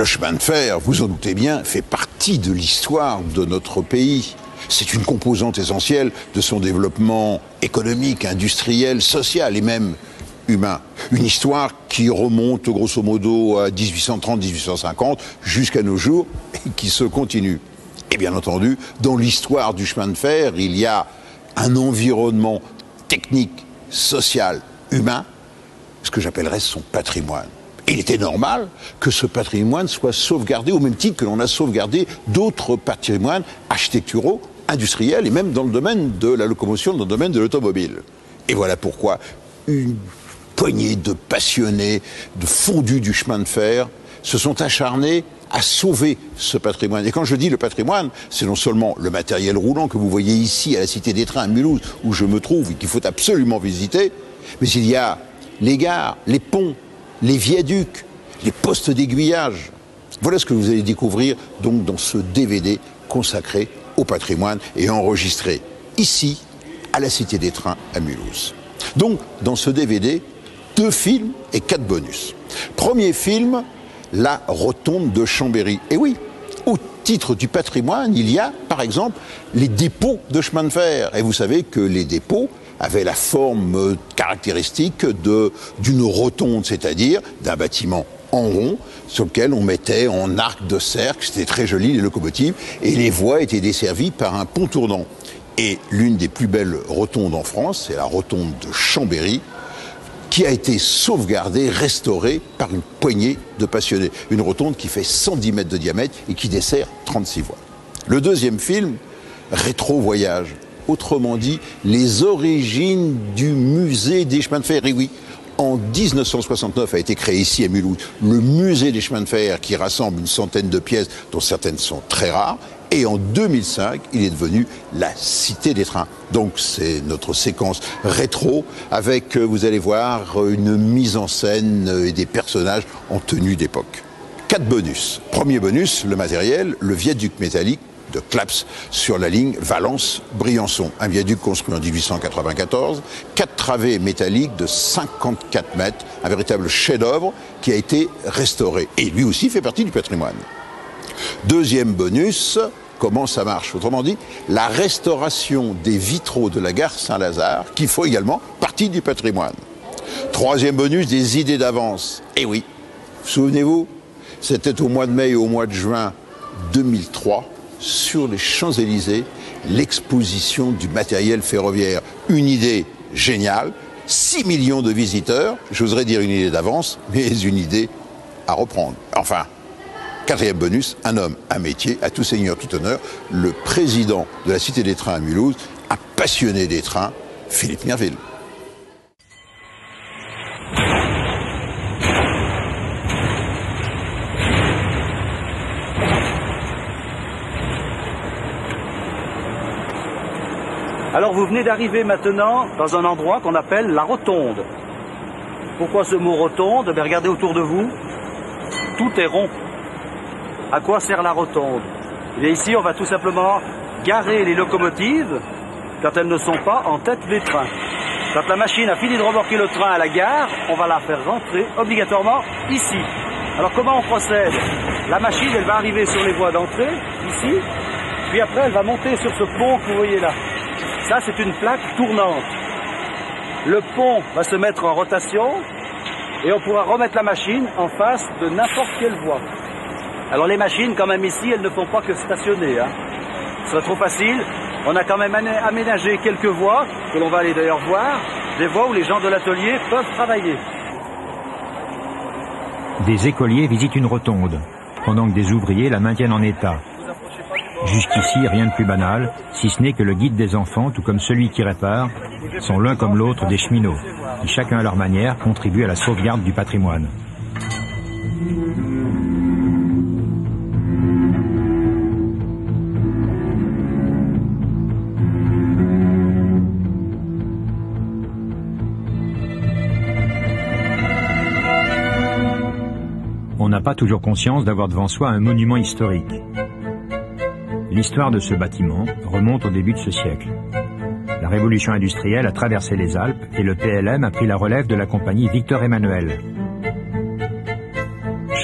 chemin de fer, vous en doutez bien, fait partie de l'histoire de notre pays. C'est une composante essentielle de son développement économique, industriel, social et même humain. Une histoire qui remonte grosso modo à 1830-1850 jusqu'à nos jours et qui se continue. Et bien entendu, dans l'histoire du chemin de fer, il y a un environnement technique, social, humain, ce que j'appellerais son patrimoine. Il était normal que ce patrimoine soit sauvegardé au même titre que l'on a sauvegardé d'autres patrimoines architecturaux, industriels et même dans le domaine de la locomotion, dans le domaine de l'automobile. Et voilà pourquoi une poignée de passionnés, de fondus du chemin de fer se sont acharnés à sauver ce patrimoine. Et quand je dis le patrimoine, c'est non seulement le matériel roulant que vous voyez ici à la Cité des Trains à Mulhouse, où je me trouve et qu'il faut absolument visiter, mais il y a les gares, les ponts, les viaducs, les postes d'aiguillage. Voilà ce que vous allez découvrir donc dans ce DVD consacré au patrimoine et enregistré ici à la Cité des Trains à Mulhouse. Donc dans ce DVD, 2 films et 4 bonus. Premier film, la rotonde de Chambéry. Et oui, au titre du patrimoine, il y a par exemple les dépôts de chemin de fer. Et vous savez que les dépôts avaient la forme caractéristique d'une rotonde, c'est-à-dire d'un bâtiment en rond sur lequel on mettait en arc de cercle, c'était très joli les locomotives, et les voies étaient desservies par un pont tournant. Et l'une des plus belles rotondes en France, c'est la rotonde de Chambéry, qui a été sauvegardée, restaurée par une poignée de passionnés. Une rotonde qui fait 110 mètres de diamètre et qui dessert 36 voies. Le deuxième film, Rétro Voyage. Autrement dit, les origines du musée des chemins de fer. Et oui, en 1969 a été créé ici à Mulhouse le musée des chemins de fer qui rassemble une centaine de pièces dont certaines sont très rares. Et en 2005, il est devenu la Cité des Trains. Donc c'est notre séquence rétro avec, vous allez voir, une mise en scène et des personnages en tenue d'époque. 4 bonus. Premier bonus, le matériel, le viaduc métallique de Claps sur la ligne Valence-Briançon. Un viaduc construit en 1894, 4 travées métalliques de 54 mètres, un véritable chef-d'œuvre qui a été restauré. Et lui aussi fait partie du patrimoine. Deuxième bonus, comment ça marche? Autrement dit, la restauration des vitraux de la gare Saint-Lazare, qui fait également partie du patrimoine. Troisième bonus, des idées d'avance. Et oui, souvenez-vous, c'était au mois de mai et au mois de juin 2003, sur les Champs-Élysées, l'exposition du matériel ferroviaire. Une idée géniale, 6 millions de visiteurs, j'oserais dire une idée d'avance, mais une idée à reprendre. Enfin, quatrième bonus, un homme, un métier, à tout seigneur, tout honneur, le président de la Cité des Trains à Mulhouse, un passionné des trains, Philippe Merville. Alors vous venez d'arriver maintenant dans un endroit qu'on appelle la rotonde. Pourquoi ce mot rotonde? Ben, regardez autour de vous, tout est rond. À quoi sert la rotonde? Et ici on va tout simplement garer les locomotives quand elles ne sont pas en tête des trains. Quand la machine a fini de remorquer le train à la gare, on va la faire rentrer obligatoirement ici. Alors comment on procède? La machine elle va arriver sur les voies d'entrée, ici, puis après elle va monter sur ce pont que vous voyez là. Ça, c'est une plaque tournante. Le pont va se mettre en rotation et on pourra remettre la machine en face de n'importe quelle voie. Alors les machines, quand même ici, elles ne font pas que stationner. Hein. Ce serait trop facile. On a quand même aménagé quelques voies, que l'on va aller d'ailleurs voir, des voies où les gens de l'atelier peuvent travailler. Des écoliers visitent une rotonde, pendant que des ouvriers la maintiennent en état. Jusqu'ici, rien de plus banal, si ce n'est que le guide des enfants, tout comme celui qui répare, sont l'un comme l'autre des cheminots, qui chacun à leur manière contribuent à la sauvegarde du patrimoine. On n'a pas toujours conscience d'avoir devant soi un monument historique. L'histoire de ce bâtiment remonte au début de ce siècle. La révolution industrielle a traversé les Alpes et le PLM a pris la relève de la compagnie Victor Emmanuel.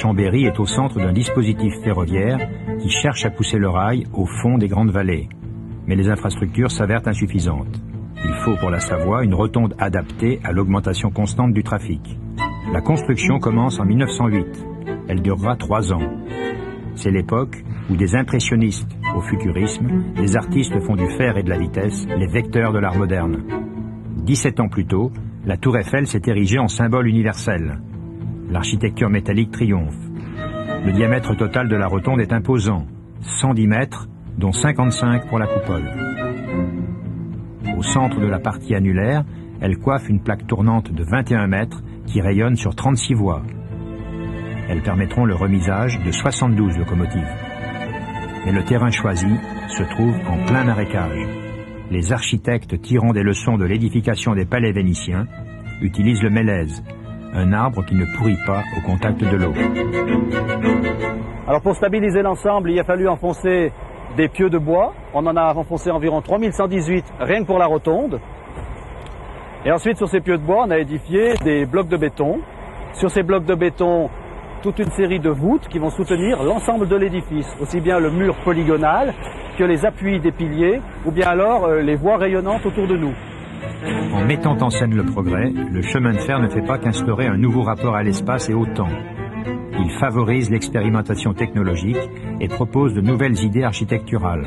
Chambéry est au centre d'un dispositif ferroviaire qui cherche à pousser le rail au fond des grandes vallées. Mais les infrastructures s'avèrent insuffisantes. Il faut pour la Savoie une rotonde adaptée à l'augmentation constante du trafic. La construction commence en 1908. Elle durera 3 ans. C'est l'époque où des impressionnistes au futurisme, des artistes font du fer et de la vitesse les vecteurs de l'art moderne. 17 ans plus tôt, la Tour Eiffel s'est érigée en symbole universel. L'architecture métallique triomphe. Le diamètre total de la rotonde est imposant, 110 mètres, dont 55 pour la coupole. Au centre de la partie annulaire, elle coiffe une plaque tournante de 21 mètres qui rayonne sur 36 voies. Elles permettront le remisage de 72 locomotives. Mais le terrain choisi se trouve en plein marécage. Les architectes tirant des leçons de l'édification des palais vénitiens utilisent le mélèze, un arbre qui ne pourrit pas au contact de l'eau. Alors pour stabiliser l'ensemble, il a fallu enfoncer des pieux de bois. On en a enfoncé environ 3118 rien que pour la rotonde. Et ensuite sur ces pieux de bois, on a édifié des blocs de béton. Sur ces blocs de béton, toute une série de voûtes qui vont soutenir l'ensemble de l'édifice, aussi bien le mur polygonal que les appuis des piliers ou bien alors les voies rayonnantes autour de nous. En mettant en scène le progrès, le chemin de fer ne fait pas qu'instaurer un nouveau rapport à l'espace et au temps. Il favorise l'expérimentation technologique et propose de nouvelles idées architecturales.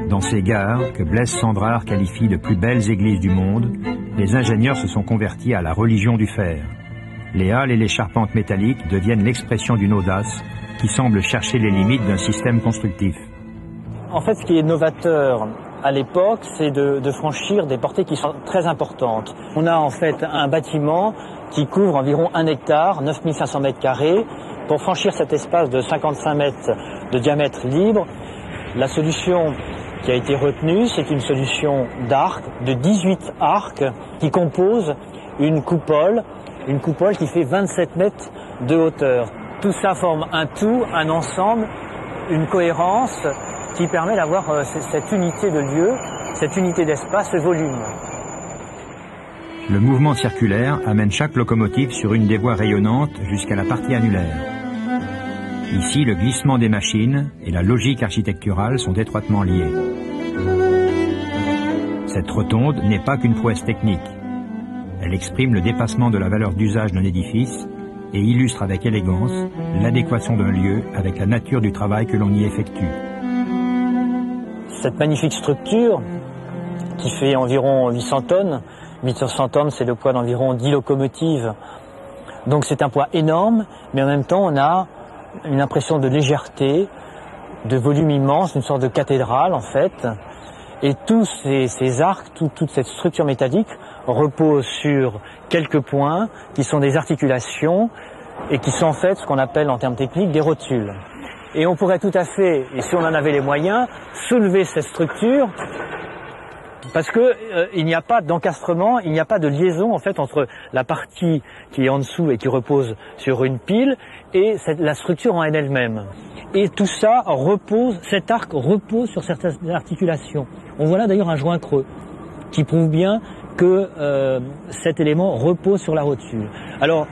Dans ces gares, que Blaise Cendrars qualifie de plus belles églises du monde, les ingénieurs se sont convertis à la religion du fer. Les halles et les charpentes métalliques deviennent l'expression d'une audace qui semble chercher les limites d'un système constructif. En fait, ce qui est novateur à l'époque, c'est de franchir des portées qui sont très importantes. On a en fait un bâtiment qui couvre environ 1 hectare, 9500 mètres carrés. Pour franchir cet espace de 55 mètres de diamètre libre, la solution qui a été retenue, c'est une solution d'arc, de 18 arcs, qui composent une coupole qui fait 27 mètres de hauteur. Tout ça forme un tout, un ensemble, une cohérence qui permet d'avoir cette unité de lieu, cette unité d'espace, ce volume. Le mouvement circulaire amène chaque locomotive sur une des voies rayonnantes jusqu'à la partie annulaire. Ici, le glissement des machines et la logique architecturale sont étroitement liés. Cette rotonde n'est pas qu'une prouesse technique. Elle exprime le dépassement de la valeur d'usage d'un édifice et illustre avec élégance l'adéquation d'un lieu avec la nature du travail que l'on y effectue. Cette magnifique structure, qui fait environ 800 tonnes, 800 tonnes c'est le poids d'environ 10 locomotives, donc c'est un poids énorme, mais en même temps on a une impression de légèreté, de volume immense, une sorte de cathédrale en fait, et tous ces arcs, toute cette structure métallique repose sur quelques points qui sont des articulations et qui sont en fait ce qu'on appelle en termes techniques des rotules. Et on pourrait tout à fait, et si on en avait les moyens, soulever cette structure parce que il n'y a pas d'encastrement, il n'y a pas de liaison en fait entre la partie qui est en dessous et qui repose sur une pile et la structure en elle-même. Et tout ça repose, cet arc repose sur certaines articulations. On voit là d'ailleurs un joint creux qui prouve bien que cet élément repose sur la rotule. Alors,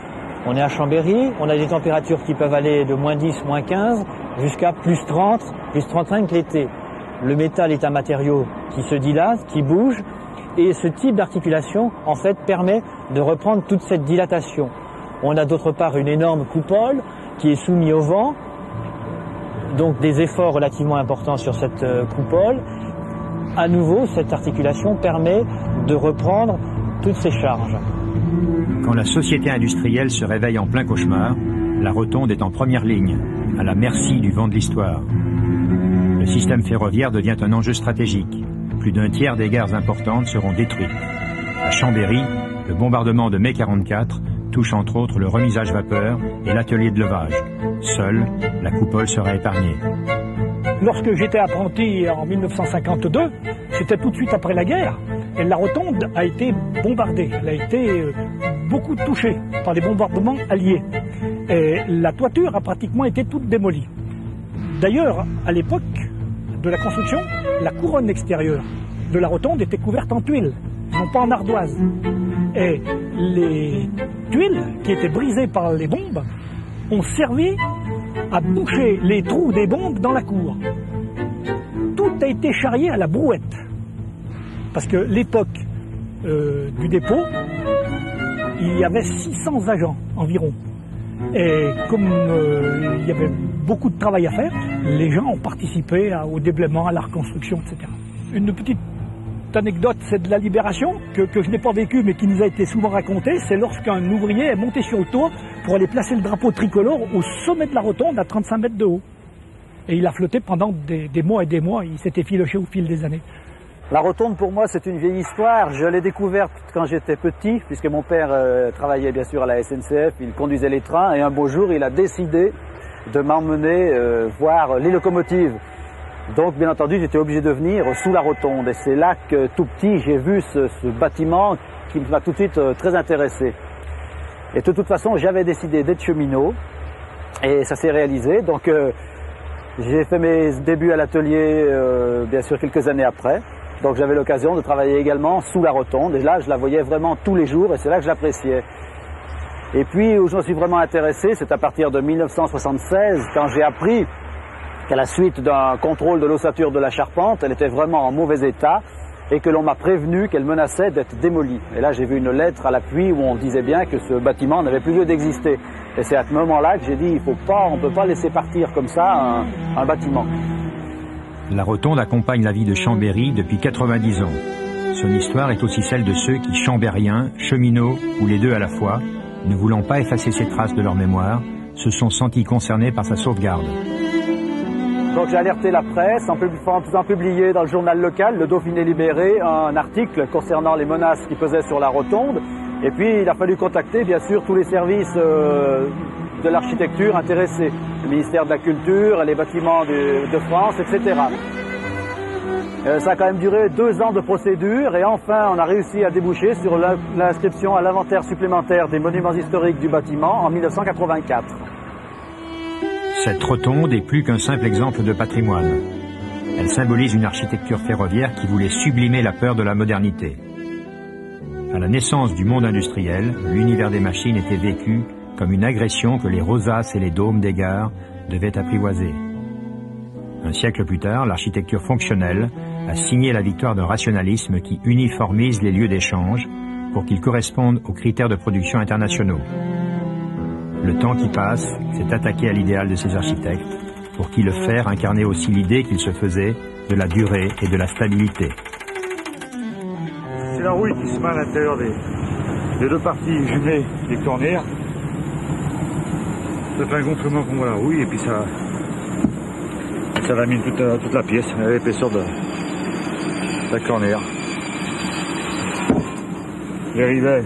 on est à Chambéry, on a des températures qui peuvent aller de -10, -15 jusqu'à +30, +35 l'été. Le métal est un matériau qui se dilate, qui bouge, et ce type d'articulation, en fait, permet de reprendre toute cette dilatation. On a d'autre part une énorme coupole qui est soumise au vent, donc des efforts relativement importants sur cette coupole. À nouveau, cette articulation permet de reprendre toutes ces charges. Quand la société industrielle se réveille en plein cauchemar, la rotonde est en première ligne, à la merci du vent de l'histoire. Le système ferroviaire devient un enjeu stratégique. Plus d'un tiers des gares importantes seront détruites. À Chambéry, le bombardement de mai 44 touche entre autres le remisage vapeur et l'atelier de levage. Seule, la coupole sera épargnée. Lorsque j'étais apprenti en 1952, c'était tout de suite après la guerre, et la rotonde a été bombardée. Elle a été beaucoup touchée par des bombardements alliés. Et la toiture a pratiquement été toute démolie. D'ailleurs, à l'époque de la construction, la couronne extérieure de la rotonde était couverte en tuiles, non pas en ardoise. Et les tuiles qui étaient brisées par les bombes ont servi à boucher les trous des bombes dans la cour. Tout a été charrié à la brouette. Parce que l'époque du dépôt, il y avait 600 agents environ. Et comme il y avait beaucoup de travail à faire, les gens ont participé au déblaiement, à la reconstruction, etc. Une petite anecdote, c'est de la Libération, que je n'ai pas vécu mais qui nous a été souvent racontée. C'est lorsqu'un ouvrier est monté sur le toit pour aller placer le drapeau tricolore au sommet de la rotonde à 35 mètres de haut. Et il a flotté pendant des mois et des mois, il s'était filoché au fil des années. La rotonde, pour moi, c'est une vieille histoire. Je l'ai découverte quand j'étais petit, puisque mon père travaillait bien sûr à la SNCF, il conduisait les trains, et un beau jour, il a décidé de m'emmener voir les locomotives. Donc, bien entendu, j'étais obligé de venir sous la rotonde. Et c'est là que, tout petit, j'ai vu ce bâtiment qui m'a tout de suite très intéressé. Et de toute façon, j'avais décidé d'être cheminot, et ça s'est réalisé. Donc, j'ai fait mes débuts à l'atelier, bien sûr, quelques années après. Donc j'avais l'occasion de travailler également sous la rotonde, et là je la voyais vraiment tous les jours, et c'est là que je l'appréciais. Et puis où je me suis vraiment intéressé, c'est à partir de 1976, quand j'ai appris qu'à la suite d'un contrôle de l'ossature de la charpente, elle était vraiment en mauvais état, et que l'on m'a prévenu qu'elle menaçait d'être démolie. Et là j'ai vu une lettre à l'appui où on disait bien que ce bâtiment n'avait plus lieu d'exister. Et c'est à ce moment-là que j'ai dit, on ne peut pas laisser partir comme ça un bâtiment. La rotonde accompagne la vie de Chambéry depuis 90 ans. Son histoire est aussi celle de ceux qui, chambériens, cheminots ou les deux à la fois, ne voulant pas effacer ces traces de leur mémoire, se sont sentis concernés par sa sauvegarde. Donc j'ai alerté la presse en faisant publier dans le journal local, le Dauphiné Libéré, un article concernant les menaces qui pesaient sur la rotonde. Et puis il a fallu contacter bien sûr tous les services de l'architecture intéressés, le ministère de la Culture, les bâtiments de France, etc. Ça a quand même duré 2 ans de procédure et enfin on a réussi à déboucher sur l'inscription à l'inventaire supplémentaire des monuments historiques du bâtiment en 1984. Cette rotonde est plus qu'un simple exemple de patrimoine. Elle symbolise une architecture ferroviaire qui voulait sublimer la peur de la modernité. À la naissance du monde industriel, l'univers des machines était vécu comme une agression que les rosaces et les dômes des gares devaient apprivoiser. Un siècle plus tard, l'architecture fonctionnelle a signé la victoire d'un rationalisme qui uniformise les lieux d'échange pour qu'ils correspondent aux critères de production internationaux. Le temps qui passe s'est attaqué à l'idéal de ces architectes, pour qui le fer incarnait aussi l'idée qu'il se faisait de la durée et de la stabilité. C'est la rouille qui se met à l'intérieur des deux parties jumelées des cornières. Ça fait un gonflement comme la rouille et puis ça lamine toute la pièce à l'épaisseur de la cornière. Les rivets,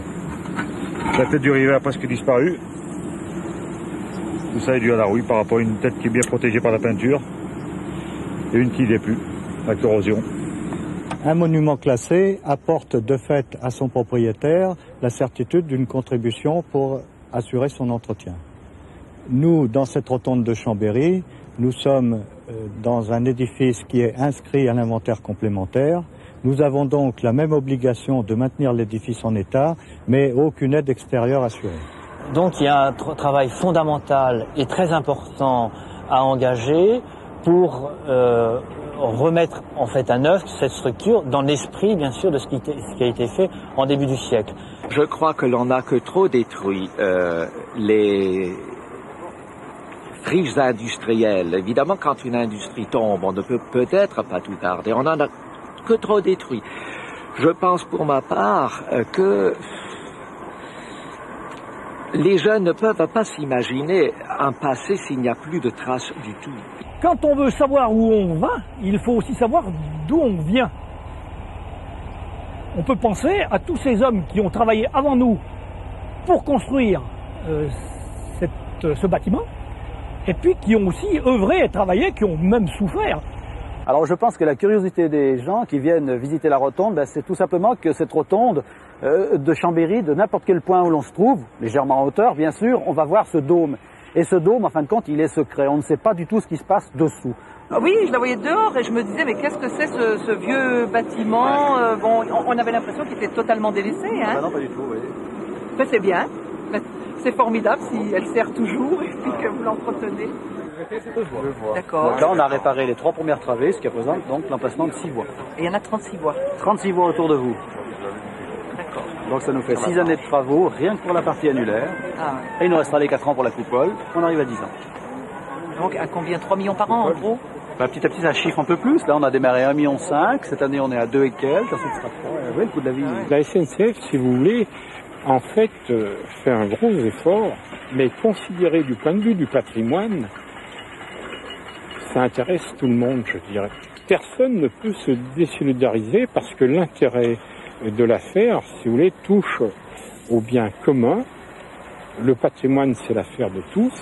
la tête du rivet a presque disparu. Tout ça est dû à la rouille par rapport à une tête qui est bien protégée par la peinture et une qui ne l'est plus, avec corrosion. Un monument classé apporte de fait à son propriétaire la certitude d'une contribution pour assurer son entretien. Nous, dans cette rotonde de Chambéry, nous sommes dans un édifice qui est inscrit à l'inventaire complémentaire. Nous avons donc la même obligation de maintenir l'édifice en état, mais aucune aide extérieure assurée. Donc il y a un travail fondamental et très important à engager pour remettre en fait à neuf cette structure dans l'esprit bien sûr de ce qui a été fait en début du siècle. Je crois que l'on n'a que trop détruit les friches industrielles. Évidemment, quand une industrie tombe, on ne peut peut-être pas tout garder. On n'en a que trop détruit. Je pense pour ma part que les jeunes ne peuvent pas s'imaginer un passé s'il n'y a plus de traces du tout. Quand on veut savoir où on va, il faut aussi savoir d'où on vient. On peut penser à tous ces hommes qui ont travaillé avant nous pour construire ce bâtiment, et puis qui ont aussi œuvré et travaillé, qui ont même souffert. Alors je pense que la curiosité des gens qui viennent visiter la rotonde, c'est tout simplement que cette rotonde de Chambéry, de n'importe quel point où l'on se trouve, légèrement en hauteur bien sûr, on va voir ce dôme. Et ce dôme, en fin de compte, il est secret. On ne sait pas du tout ce qui se passe dessous. Oui, je la voyais dehors et je me disais, mais qu'est-ce que c'est ce vieux bâtiment? Bon, on avait l'impression qu'il était totalement délaissé. Hein. Non, pas du tout, oui. Mais c'est bien. C'est formidable si elle sert toujours et puis que vous l'entretenez. D'accord. Donc là, on a réparé les 3 premières travées, ce qui représente donc l'emplacement de 6 voies. Et il y en a 36 voies. 36 voies autour de vous. D'accord. Donc ça nous fait 6 années de travaux, rien que pour la partie annulaire. Ah. Et il nous restera les 4 ans pour la coupole. On arrive à 10 ans. Donc à combien? 3 millions par an en gros? Bah, petit à petit, ça chiffre un peu plus. Là, on a démarré à 1,5 million. Cette année, on est à 2 et quelques. Ensuite, ce sera 3. Oui, le coût de la vie. La SNCF, si vous voulez, en fait, fait un gros effort, mais considéré du point de vue du patrimoine, ça intéresse tout le monde, je dirais. Personne ne peut se désolidariser parce que l'intérêt de l'affaire, si vous voulez, touche au bien commun. Le patrimoine, c'est l'affaire de tous.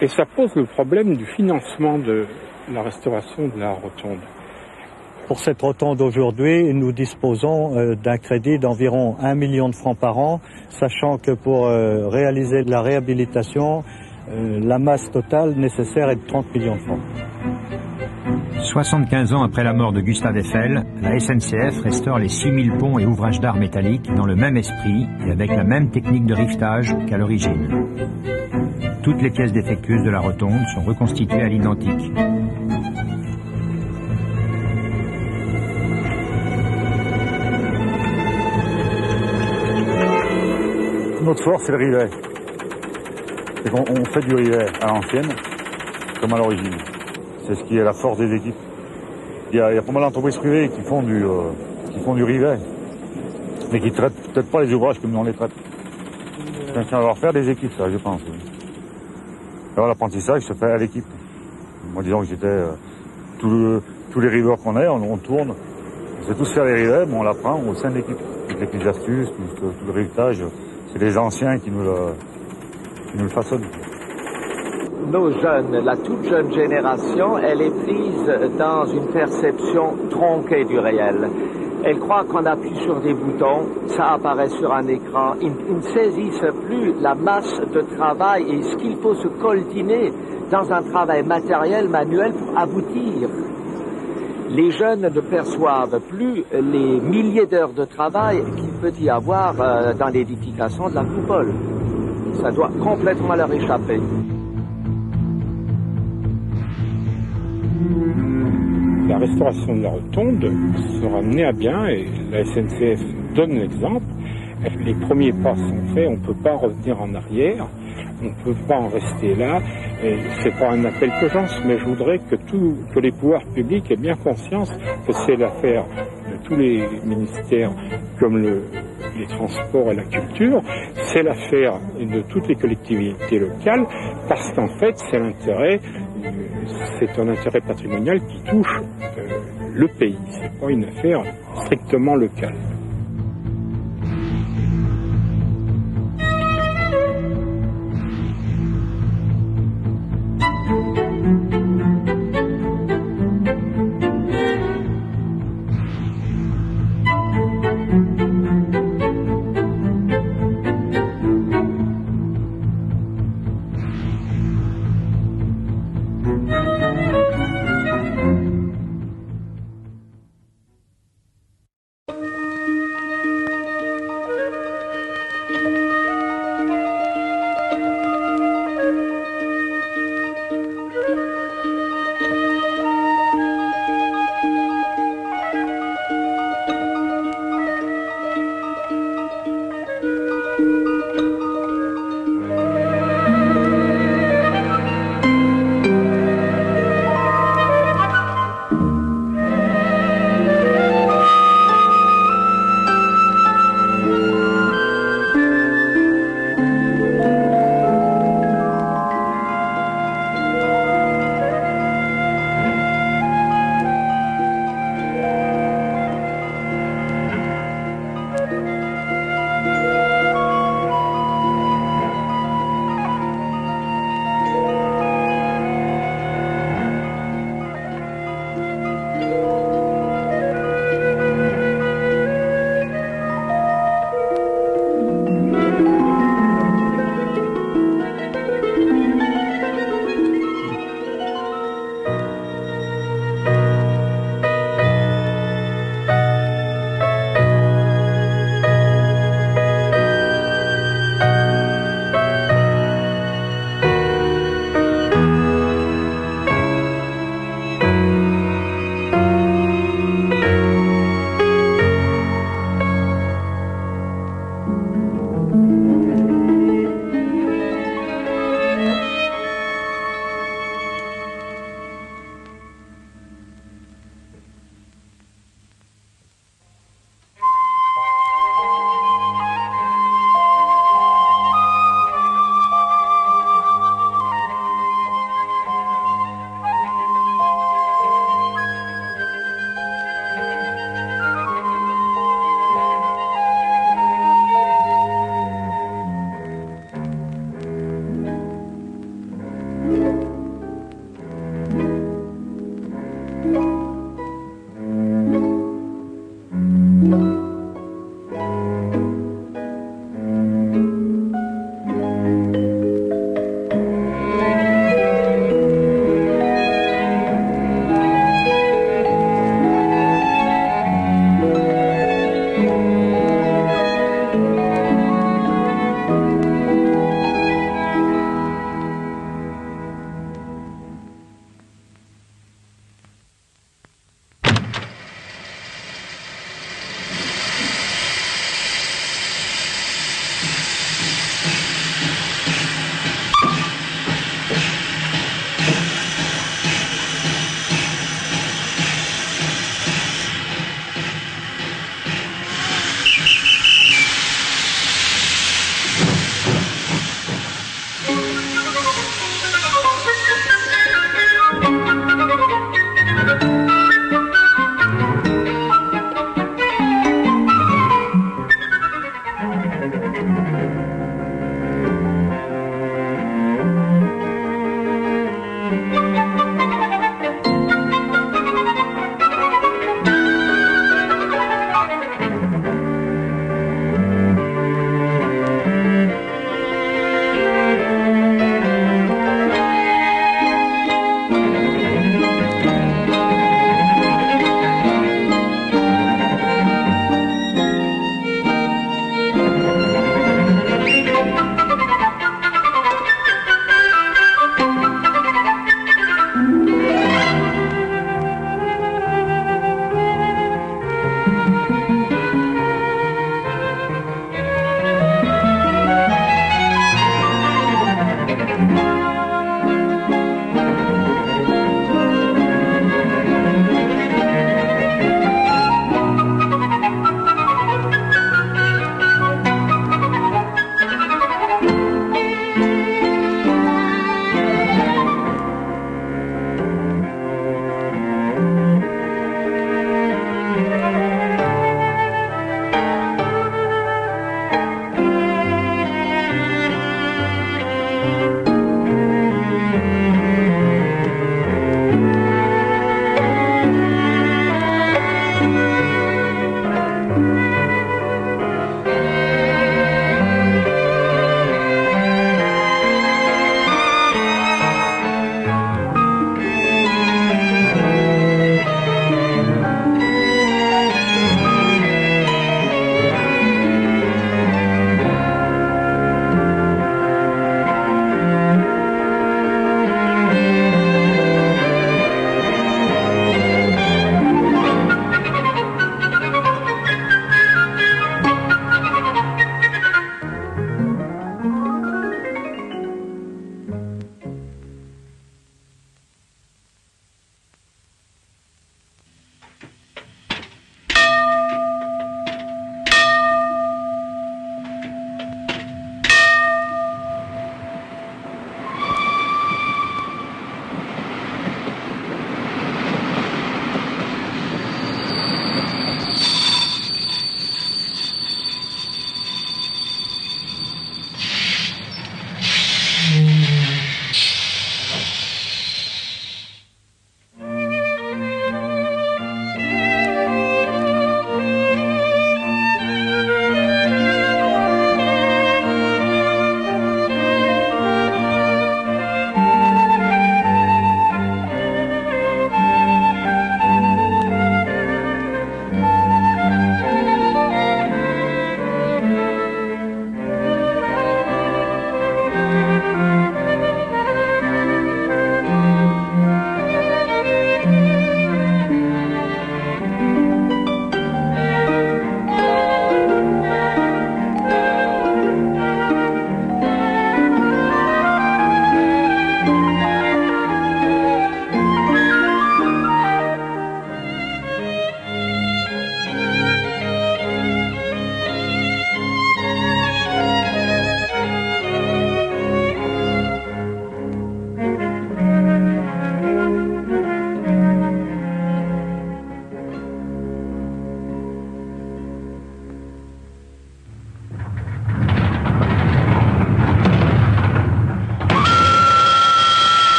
Et ça pose le problème du financement de la restauration de la rotonde. Pour cette rotonde aujourd'hui, nous disposons d'un crédit d'environ 1 million de francs par an, sachant que pour réaliser la réhabilitation, la masse totale nécessaire est de 30 millions de francs. 75 ans après la mort de Gustave Eiffel, la SNCF restaure les 6000 ponts et ouvrages d'art métalliques dans le même esprit et avec la même technique de rivetage qu'à l'origine. Toutes les pièces défectueuses de la rotonde sont reconstituées à l'identique. Notre force, c'est le rivet. C'est qu'on fait du rivet à l'ancienne, comme à l'origine. C'est ce qui est la force des équipes. Il y a pas mal d'entreprises privées qui font du rivet, mais qui traitent peut-être pas les ouvrages comme nous on les traite. C'est un savoir-faire des équipes, ça, je pense. Alors l'apprentissage se fait à l'équipe. Moi, disons que j'étais tous les riveurs qu'on a, on tourne. On sait tous faire les rivets, mais on l'apprend au sein de l'équipe. Toutes les petites astuces, tout le rivetage, c'est les anciens qui nous le façonnent. Nos jeunes, la toute jeune génération, elle est prise dans une perception tronquée du réel. Elle croit qu'on appuie sur des boutons, ça apparaît sur un écran. Ils ne saisissent plus la masse de travail et ce qu'il faut se coltiner dans un travail matériel, manuel pour aboutir. Les jeunes ne perçoivent plus les milliers d'heures de travail qu'il peut y avoir dans l'édification de la coupole. Ça doit complètement leur échapper. La restauration de la rotonde sera menée à bien et la SNCF donne l'exemple. Les premiers pas sont faits, on ne peut pas revenir en arrière, on ne peut pas en rester là. C'est pas un appel que j'en, mais je voudrais que les pouvoirs publics aient bien conscience que c'est l'affaire de tous les ministères comme les transports et la culture, c'est l'affaire de toutes les collectivités locales, parce qu'en fait c'est un intérêt patrimonial qui touche le pays, c'est pas une affaire strictement locale.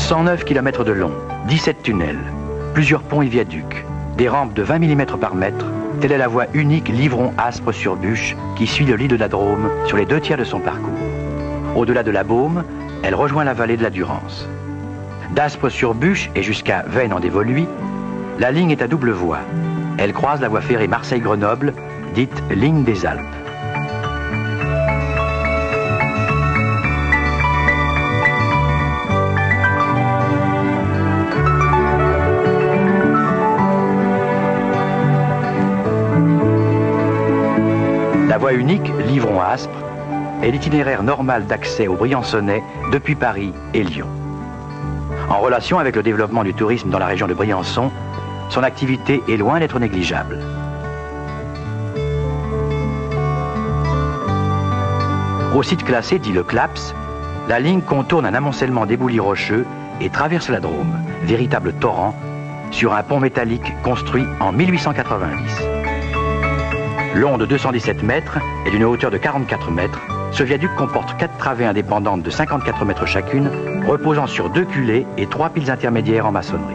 109 km de long, 17 tunnels, plusieurs ponts et viaducs, des rampes de 20 mm par mètre, telle est la voie unique Livron-Aspres-sur-Bûche qui suit le lit de la Drôme sur les 2/3 de son parcours. Au-delà de la Baume, elle rejoint la vallée de la Durance. D'Aspres-sur-Bûche et jusqu'à Veynes-en-Dévoluy, la ligne est à double voie. Elle croise la voie ferrée Marseille-Grenoble, dite ligne des Alpes. La voie unique Livron-Aspres est l'itinéraire normal d'accès au Briançonnais depuis Paris et Lyon. En relation avec le développement du tourisme dans la région de Briançon, son activité est loin d'être négligeable. Au site classé dit le Claps, la ligne contourne un amoncellement d'éboulis rocheux et traverse la Drôme, véritable torrent, sur un pont métallique construit en 1890. Long de 217 mètres et d'une hauteur de 44 mètres, ce viaduc comporte 4 travées indépendantes de 54 mètres chacune, reposant sur 2 culées et 3 piles intermédiaires en maçonnerie.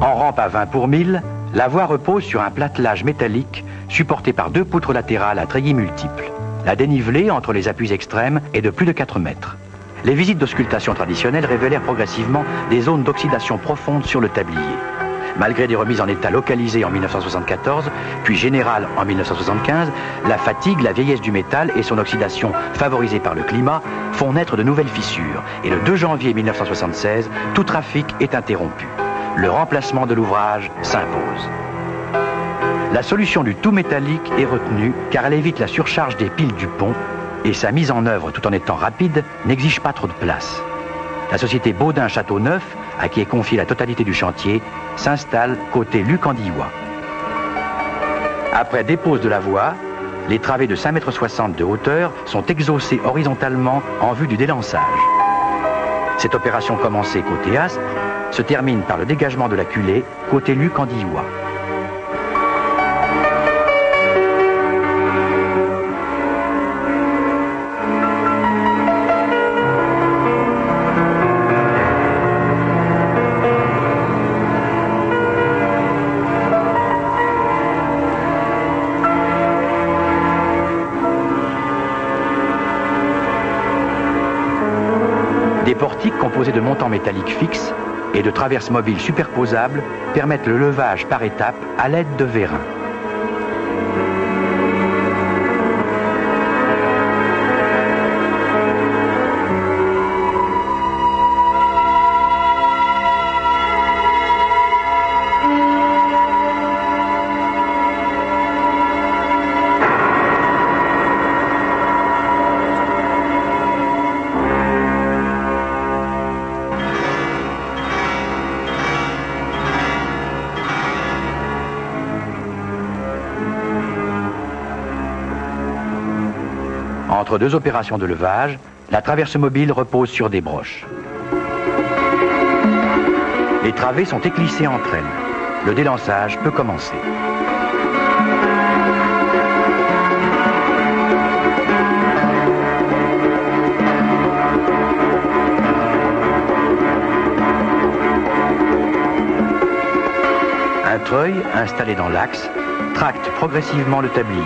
En rampe à 20 pour 1000, la voie repose sur un platelage métallique supporté par 2 poutres latérales à treillis multiples. La dénivelée entre les appuis extrêmes est de plus de 4 mètres. Les visites d'auscultation traditionnelles révélèrent progressivement des zones d'oxydation profonde sur le tablier. Malgré des remises en état localisées en 1974, puis générales en 1975, la fatigue, la vieillesse du métal et son oxydation favorisée par le climat font naître de nouvelles fissures. Et le 2 janvier 1976, tout trafic est interrompu. Le remplacement de l'ouvrage s'impose. La solution du tout métallique est retenue car elle évite la surcharge des piles du pont et sa mise en œuvre, tout en étant rapide, n'exige pas trop de place. La société Baudin-Châteauneuf, à qui est confiée la totalité du chantier, s'installe côté Lucandillois. Après dépose de la voie, les travées de 5,60 m de hauteur sont exhaussées horizontalement en vue du délançage. Cette opération commencée côté Aspres se termine par le dégagement de la culée côté Lucandillois. Des portiques composés de montants métalliques fixes et de traverses mobiles superposables permettent le levage par étapes à l'aide de vérins. Entre 2 opérations de levage, la traverse mobile repose sur des broches. Les travées sont éclissées entre elles. Le délançage peut commencer. Un treuil installé dans l'axe tracte progressivement le tablier.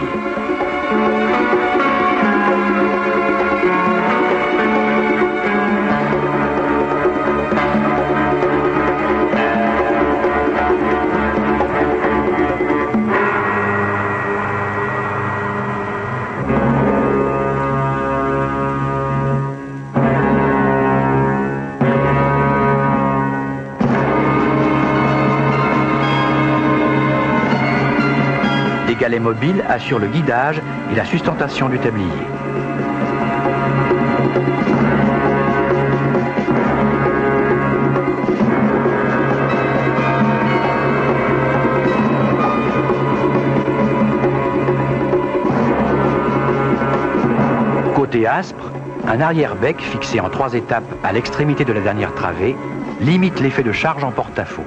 Des galets mobiles assurent le guidage et la sustentation du tablier. Côté Aspres, un arrière-bec fixé en 3 étapes à l'extrémité de la dernière travée limite l'effet de charge en porte-à-faux.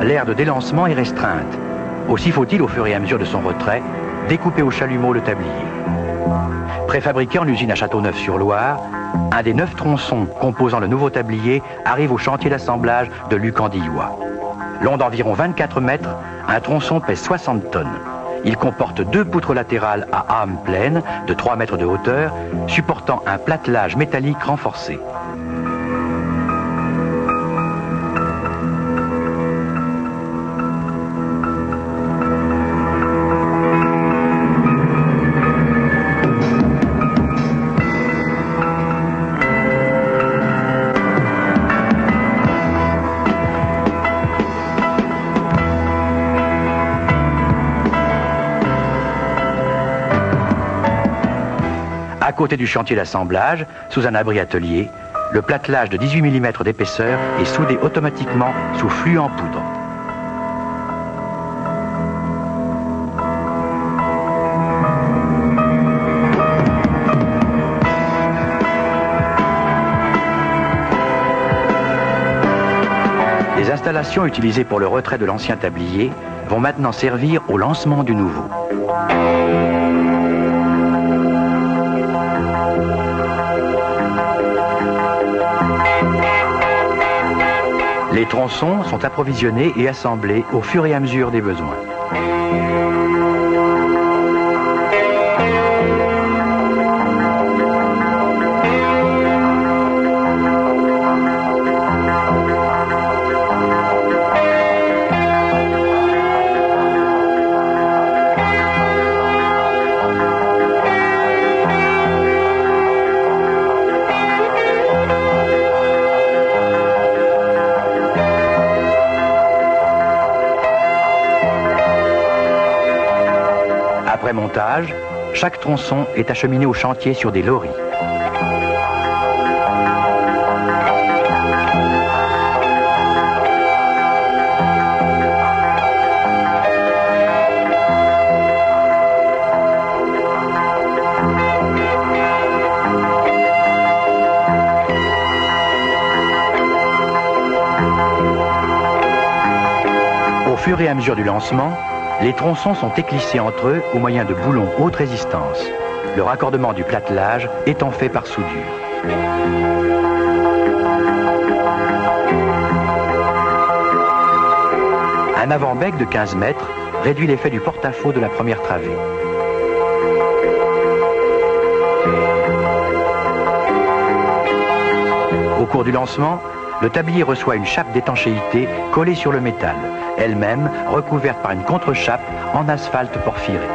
l'aire de délancement est restreinte. Aussi faut-il, au fur et à mesure de son retrait, découper au chalumeau le tablier. Préfabriqué en usine à Châteauneuf-sur-Loire, un des 9 tronçons composant le nouveau tablier arrive au chantier d'assemblage de Lucandillois. Long d'environ 24 mètres, un tronçon pèse 60 tonnes. Il comporte 2 poutres latérales à âme pleine de 3 mètres de hauteur, supportant un platelage métallique renforcé. À côté du chantier d'assemblage, sous un abri atelier, le platelage de 18 mm d'épaisseur est soudé automatiquement sous flux en poudre. Les installations utilisées pour le retrait de l'ancien tablier vont maintenant servir au lancement du nouveau. Les tronçons sont approvisionnés et assemblés au fur et à mesure des besoins. Après montage, chaque tronçon est acheminé au chantier sur des loris. Au fur et à mesure du lancement, les tronçons sont éclissés entre eux au moyen de boulons haute résistance, le raccordement du platelage étant fait par soudure. Un avant-bec de 15 mètres réduit l'effet du porte-à-faux de la première travée. Au cours du lancement, le tablier reçoit une chape d'étanchéité collée sur le métal, elle-même recouverte par une contre-chape en asphalte porphyré.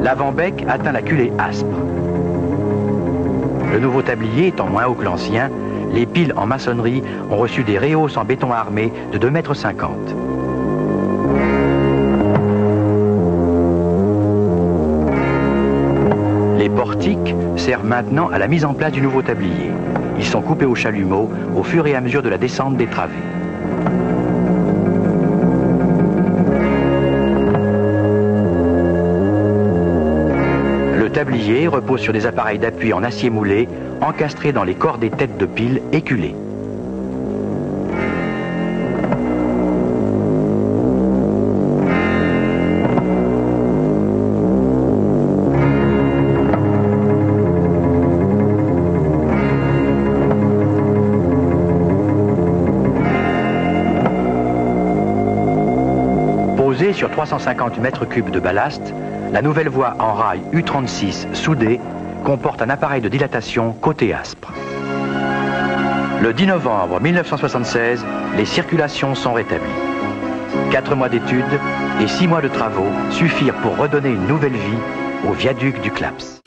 L'avant-bec atteint la culée aspre. Le nouveau tablier étant moins haut que l'ancien, les piles en maçonnerie ont reçu des rehausses en béton armé de 2,50 m. Les portiques servent maintenant à la mise en place du nouveau tablier. Ils sont coupés au chalumeau au fur et à mesure de la descente des travées. Le tablier repose sur des appareils d'appui en acier moulé, encastrés dans les corps des têtes de pile éculées. Posée sur 350 mètres cubes de ballast, la nouvelle voie en rail U36 soudée comporte un appareil de dilatation côté aspre. Le 10 novembre 1976, les circulations sont rétablies. 4 mois d'études et 6 mois de travaux suffirent pour redonner une nouvelle vie au viaduc du Claps.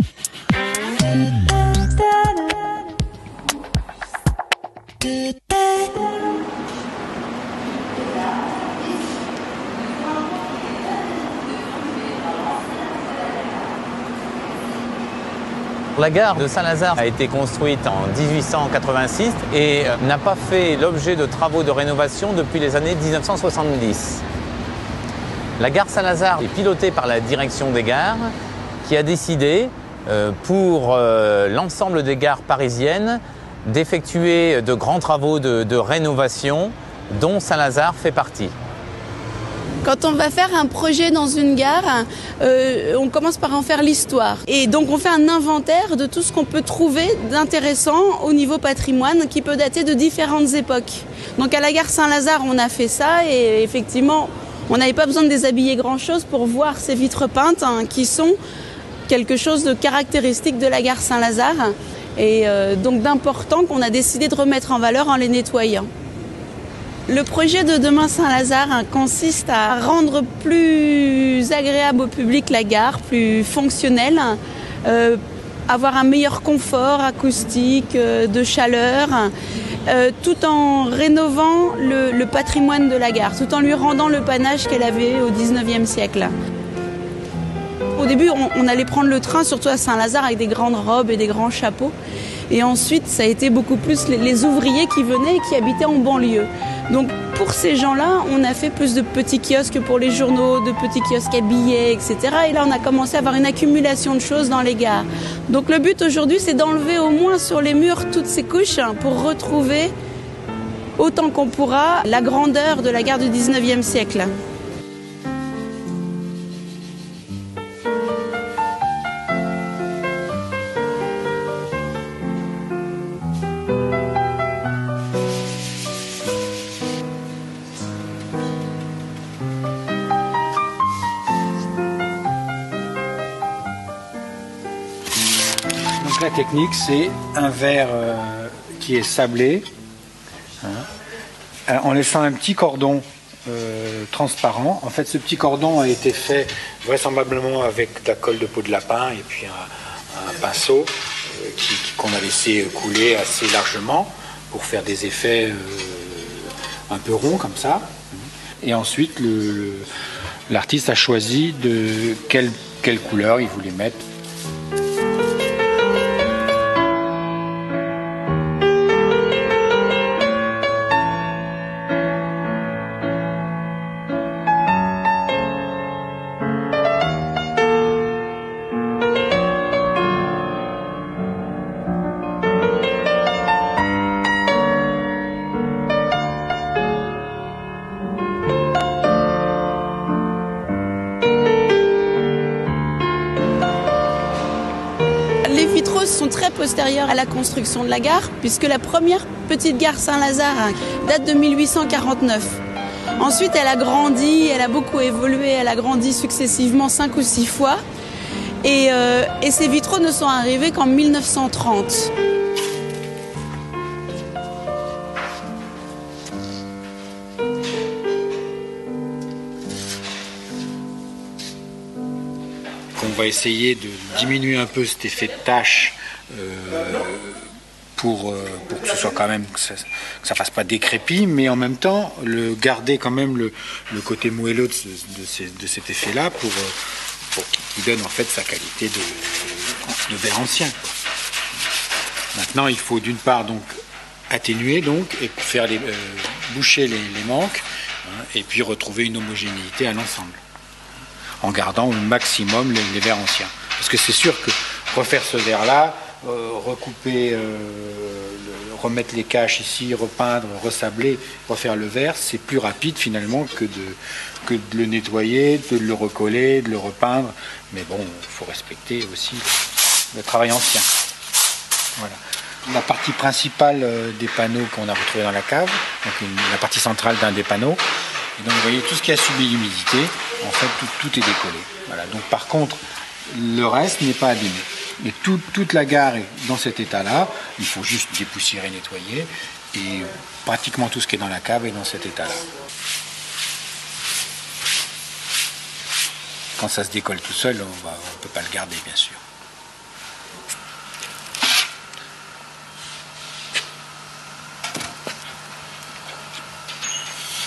La gare de Saint-Lazare a été construite en 1886 et n'a pas fait l'objet de travaux de rénovation depuis les années 1970. La gare Saint-Lazare est pilotée par la direction des gares qui a décidé pour l'ensemble des gares parisiennes d'effectuer de grands travaux de rénovation dont Saint-Lazare fait partie. Quand on va faire un projet dans une gare, on commence par en faire l'histoire. Et donc on fait un inventaire de tout ce qu'on peut trouver d'intéressant au niveau patrimoine qui peut dater de différentes époques. Donc à la gare Saint-Lazare, on a fait ça et effectivement, on n'avait pas besoin de déshabiller grand-chose pour voir ces vitres peintes qui sont quelque chose de caractéristique de la gare Saint-Lazare et donc d'important qu'on a décidé de remettre en valeur en les nettoyant. Le projet de Demain Saint-Lazare consiste à rendre plus agréable au public la gare, plus fonctionnelle, avoir un meilleur confort acoustique, de chaleur, tout en rénovant le patrimoine de la gare, tout en lui rendant le panache qu'elle avait au 19e siècle. Au début, on allait prendre le train, surtout à Saint-Lazare, avec des grandes robes et des grands chapeaux. Et ensuite, ça a été beaucoup plus les ouvriers qui venaient et qui habitaient en banlieue. Donc pour ces gens-là, on a fait plus de petits kiosques pour les journaux, de petits kiosques à billets, etc. Et là, on a commencé à avoir une accumulation de choses dans les gares. Donc le but aujourd'hui, c'est d'enlever au moins sur les murs toutes ces couches pour retrouver, autant qu'on pourra, la grandeur de la gare du 19e siècle. La technique, c'est un verre qui est sablé, en laissant un petit cordon transparent. En fait, ce petit cordon a été fait vraisemblablement avec de la colle de peau de lapin et puis un pinceau qu'on a laissé couler assez largement pour faire des effets un peu ronds comme ça. Et ensuite, l'artiste a choisi de quelle couleur il voulait mettre. Les vitraux sont très postérieurs à la construction de la gare, puisque la première petite gare Saint-Lazare date de 1849. Ensuite, elle a grandi, elle a beaucoup évolué, elle a grandi successivement 5 ou 6 fois. Et ces vitraux ne sont arrivés qu'en 1930. On va essayer de diminuer un peu cet effet de tache pour que ce soit quand même que ça fasse pas décrépit, mais en même temps garder quand même le côté moelleux de cet effet-là pour qu'il donne en fait sa qualité de verre ancien. Maintenant, il faut d'une part donc atténuer et faire boucher les manques et puis retrouver une homogénéité à l'ensemble, en gardant au maximum les verres anciens. Parce que c'est sûr que refaire ce verre-là, recouper, remettre les caches ici, repeindre, resabler, refaire le verre, c'est plus rapide finalement que de le nettoyer, de le recoller, de le repeindre. Mais bon, il faut respecter aussi le travail ancien. Voilà. La partie principale des panneaux qu'on a retrouvés dans la cave, donc la partie centrale d'un des panneaux. Et donc vous voyez, tout ce qui a subi l'humidité, en fait tout est décollé. Voilà. Donc par contre, le reste n'est pas abîmé. Mais toute la gare est dans cet état-là. Il faut juste dépoussiérer, nettoyer. Et pratiquement tout ce qui est dans la cave est dans cet état-là. Quand ça se décolle tout seul, on ne peut pas le garder, bien sûr.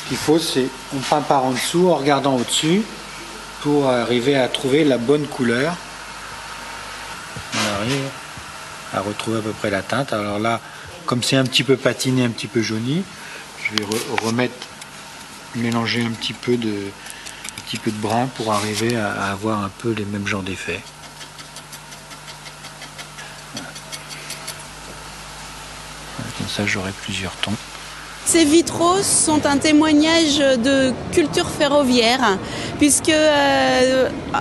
Ce qu'il faut, c'est on peint par en dessous en regardant au-dessus pour arriver à trouver la bonne couleur. On arrive à retrouver à peu près la teinte. Alors là, comme c'est un petit peu patiné, un petit peu jauni, je vais mélanger un petit peu de brun pour arriver à avoir un peu les mêmes genres d'effets. Voilà. Comme ça, j'aurai plusieurs tons. Ces vitraux sont un témoignage de culture ferroviaire, puisque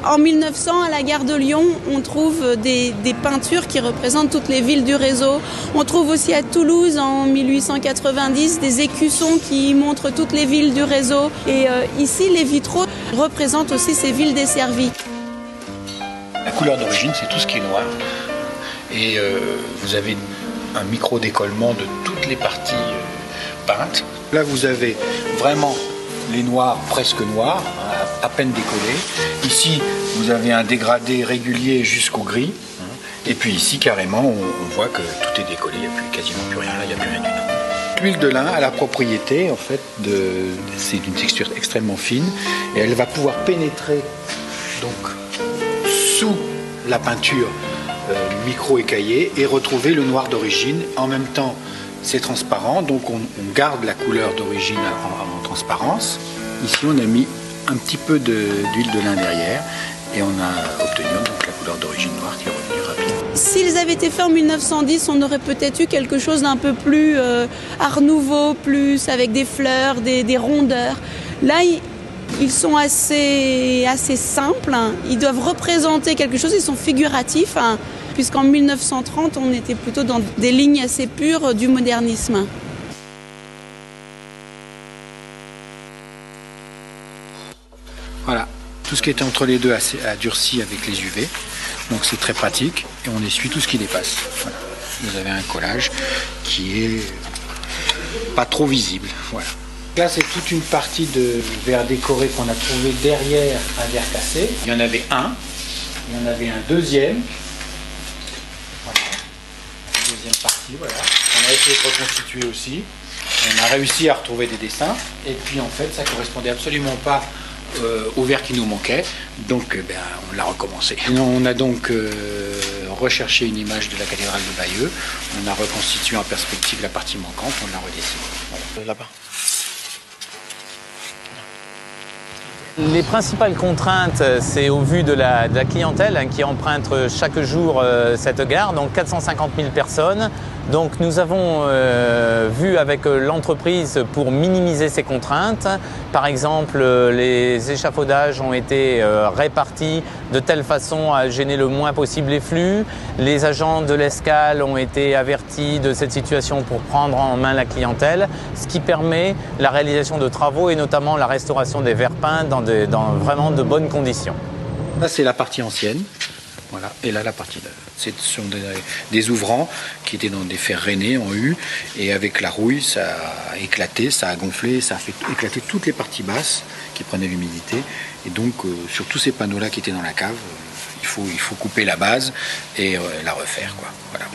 en 1900, à la gare de Lyon, on trouve des peintures qui représentent toutes les villes du réseau. On trouve aussi à Toulouse, en 1890, des écussons qui montrent toutes les villes du réseau. Et ici, les vitraux représentent aussi ces villes desservies. La couleur d'origine, c'est tout ce qui est noir. Et vous avez un micro-décollement de toutes les parties peintes. Là, vous avez vraiment les noirs presque noirs, à peine décollés. Ici, vous avez un dégradé régulier jusqu'au gris. Et puis ici, carrément, on voit que tout est décollé. Il n'y a quasiment plus rien. Là, il n'y a plus rien du tout. L'huile de lin a la propriété, en fait, c'est d'une texture extrêmement fine. Et elle va pouvoir pénétrer donc sous la peinture micro-écaillée et retrouver le noir d'origine. En même temps, c'est transparent, donc on garde la couleur d'origine en transparence. Ici, on a mis un petit peu d'huile de lin derrière et on a obtenu donc la couleur d'origine noire qui est revenue rapidement. S'ils avaient été faits en 1910, on aurait peut-être eu quelque chose d'un peu plus art nouveau, plus avec des fleurs, des rondeurs. Là, ils sont assez simples, ils doivent représenter quelque chose, ils sont figuratifs, puisqu'en 1930, on était plutôt dans des lignes assez pures du modernisme. Voilà, tout ce qui était entre les deux a durci avec les UV, donc c'est très pratique et on essuie tout ce qui dépasse. Voilà. Vous avez un collage qui est pas trop visible. Voilà. Là, c'est toute une partie de verre décoré qu'on a trouvé derrière un verre cassé. Il y en avait un, il y en avait un deuxième. Voilà. Deuxième partie, voilà. On a essayé de reconstituer aussi. On a réussi à retrouver des dessins. Et puis en fait, ça ne correspondait absolument pas au verre qui nous manquait. Donc on l'a recommencé. On a donc recherché une image de la cathédrale de Bayeux. On a reconstitué en perspective la partie manquante. On l'a redessinée. Voilà. Là-bas. Les principales contraintes, c'est au vu de la clientèle qui emprunte chaque jour cette gare, donc 450 000 personnes. Donc nous avons vu avec l'entreprise pour minimiser ces contraintes. Par exemple, les échafaudages ont été répartis de telle façon à gêner le moins possible les flux. Les agents de l'escale ont été avertis de cette situation pour prendre en main la clientèle, ce qui permet la réalisation de travaux et notamment la restauration des verres peints dans vraiment de bonnes conditions. Là, c'est la partie ancienne. Voilà. Et là, la partie ce sont des ouvrants qui étaient dans des fers rainés en U, et avec la rouille, ça a éclaté, ça a gonflé, ça a fait éclater toutes les parties basses qui prenaient l'humidité. Et donc, sur tous ces panneaux-là qui étaient dans la cave, il faut couper la base et la refaire, quoi. Voilà.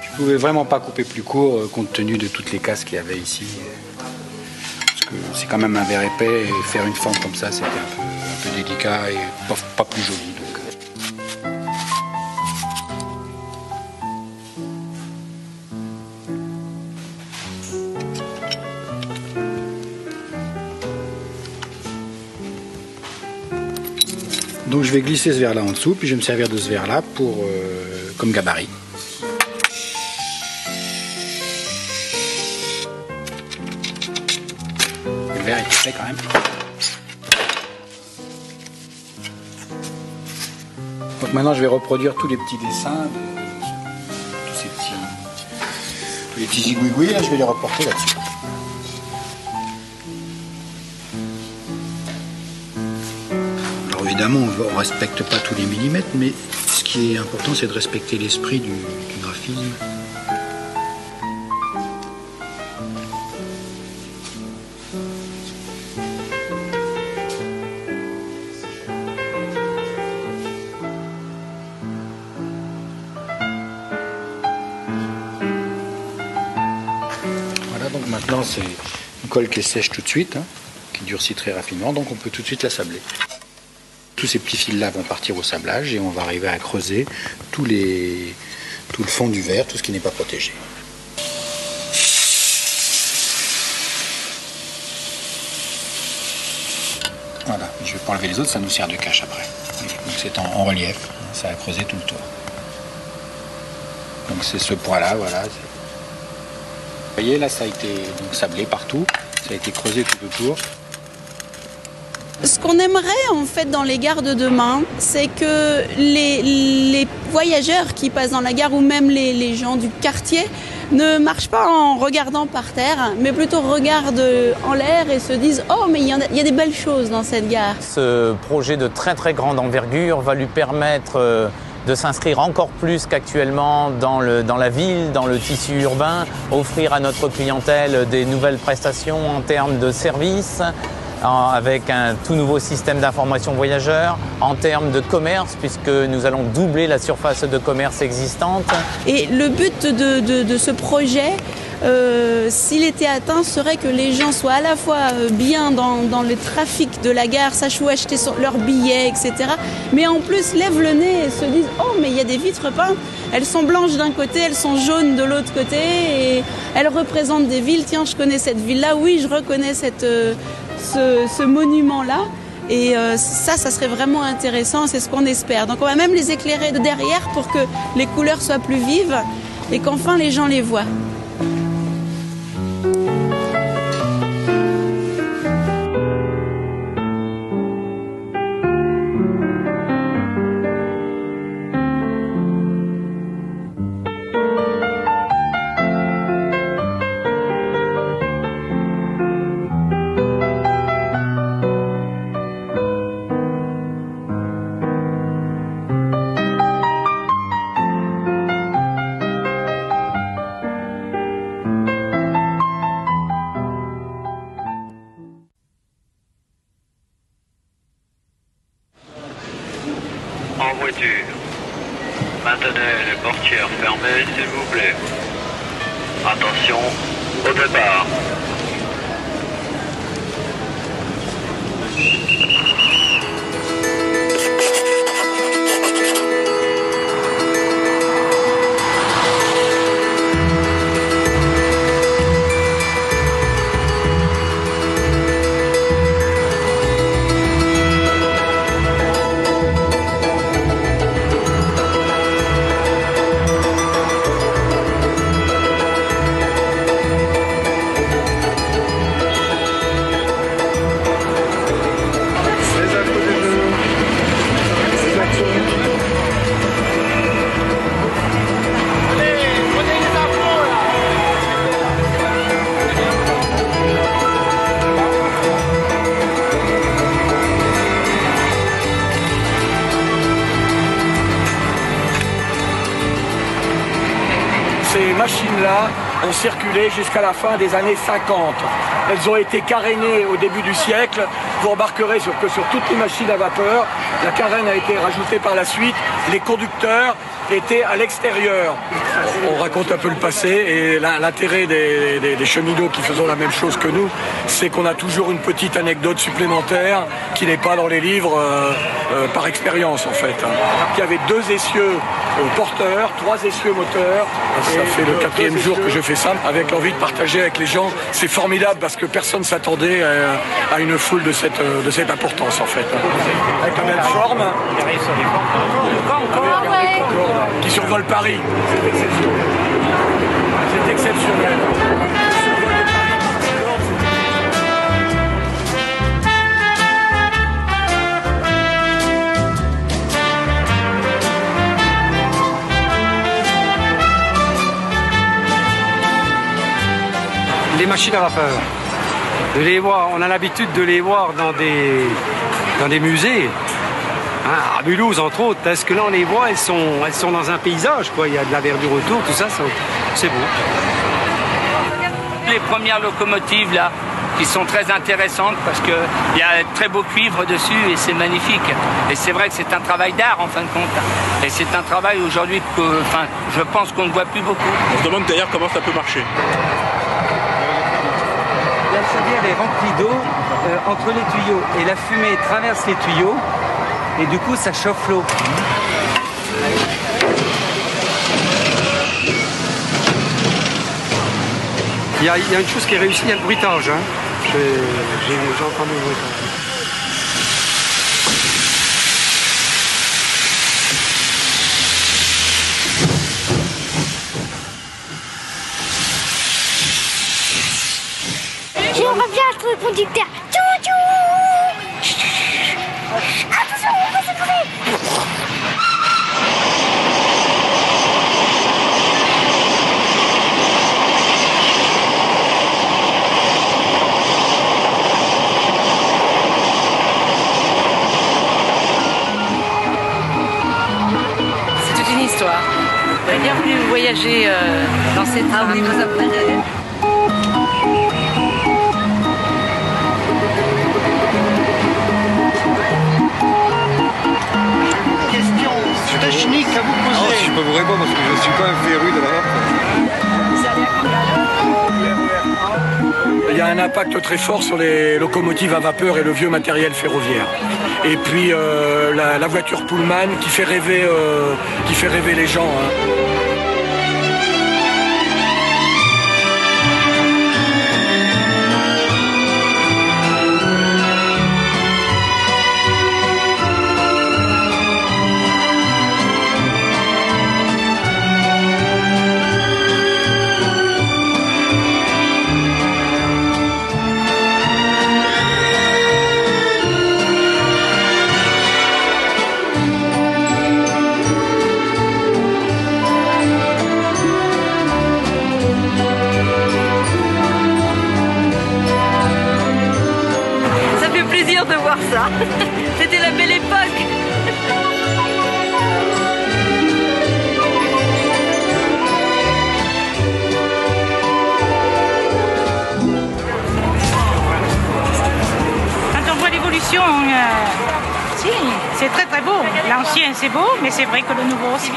Je ne pouvais vraiment pas couper plus court compte tenu de toutes les casses qu'il y avait ici. Parce que c'est quand même un verre épais et faire une forme comme ça, c'était un peu délicat et pas plus joli. Donc je vais glisser ce verre-là en dessous, puis je vais me servir de ce verre-là comme gabarit. Le verre est fait quand même. Donc maintenant je vais reproduire tous les petits dessins, tous les petits zigouigouis, là je vais les reporter là-dessus. évidemment, on ne respecte pas tous les millimètres, mais ce qui est important, c'est de respecter l'esprit du graphisme. Voilà, donc maintenant, c'est une colle qui est sèche tout de suite, hein, qui durcit très rapidement, donc on peut tout de suite la sabler. Tous ces petits fils-là vont partir au sablage et on va arriver à creuser tout le fond du verre, tout ce qui n'est pas protégé. Voilà, je vais pas enlever les autres, ça nous sert de cache après. Donc c'est en relief, ça a creusé tout le tour. Donc c'est ce point-là, voilà. Vous voyez, là ça a été donc sablé partout, ça a été creusé tout autour. Ce qu'on aimerait en fait dans les gares de demain, c'est que les voyageurs qui passent dans la gare ou même les gens du quartier ne marchent pas en regardant par terre, mais plutôt regardent en l'air et se disent « Oh, mais il y a des belles choses dans cette gare ». Ce projet de très très grande envergure va lui permettre de s'inscrire encore plus qu'actuellement dans la ville, dans le tissu urbain, offrir à notre clientèle des nouvelles prestations en termes de services, avec un tout nouveau système d'information voyageurs, en termes de commerce, puisque nous allons doubler la surface de commerce existante. Et le but de ce projet, s'il était atteint, serait que les gens soient à la fois bien dans le trafic de la gare, sachent où acheter leurs billets, etc. Mais en plus lèvent le nez et se disent « Oh, mais il y a des vitres peintes, elles sont blanches d'un côté, elles sont jaunes de l'autre côté, et elles représentent des villes. Tiens, je connais cette ville-là, oui, je reconnais ce monument-là ». Et ça serait vraiment intéressant, c'est ce qu'on espère. Donc on va même les éclairer de derrière pour que les couleurs soient plus vives et qu'enfin les gens les voient. En voiture. Maintenez les portières fermées, s'il vous plaît. Attention, au départ. Ces machines-là ont circulé jusqu'à la fin des années 50. Elles ont été carénées au début du siècle. Vous remarquerez que sur toutes les machines à vapeur, la carène a été rajoutée par la suite. Les conducteurs étaient à l'extérieur. On raconte un peu le passé et l'intérêt des cheminots qui faisons la même chose que nous, c'est qu'on a toujours une petite anecdote supplémentaire qui n'est pas dans les livres par expérience en fait. Il y avait 2 essieux porteurs, 3 essieux moteurs. Ça fait le 4e jour que je fais ça, avec l'envie de partager avec les gens. C'est formidable parce que personne ne s'attendait à une foule de cette importance en fait. Avec la même forme, qui survole Paris. C'est exceptionnel. Les machines à vapeur, on a l'habitude de les voir dans des musées, À Mulhouse, entre autres, parce que là, on les voit, elles sont dans un paysage, quoi. Il y a de la verdure autour, tout ça, c'est beau. Les premières locomotives, là, qui sont très intéressantes parce qu'il y a un très beau cuivre dessus et c'est magnifique. Et c'est vrai que c'est un travail d'art, en fin de compte. Et c'est un travail aujourd'hui que, je pense qu'on ne voit plus beaucoup. On se demande d'ailleurs comment ça peut marcher. La chaudière est remplie d'eau entre les tuyaux et la fumée traverse les tuyaux et du coup ça chauffe l'eau. Il y a une chose qui est réussie, il y a le bruitage. Hein. J'ai entendu le bruitage. J'aimerais bien être le conducteur. Attention, on va se trouver. C'est toute une histoire. J'aurais bien voulu voyager dans cette train. Oui, vous apprenez. Technique à vous poser. Ah, je peux vous répondre parce que je ne suis pas un féru de la map. Il y a un impact très fort sur les locomotives à vapeur et le vieux matériel ferroviaire. Et puis la voiture Pullman qui fait rêver les gens. Hein. De voir ça. C'était la belle époque. Quand on voit l'évolution, si, c'est très très beau. L'ancien c'est beau, mais c'est vrai que le nouveau aussi.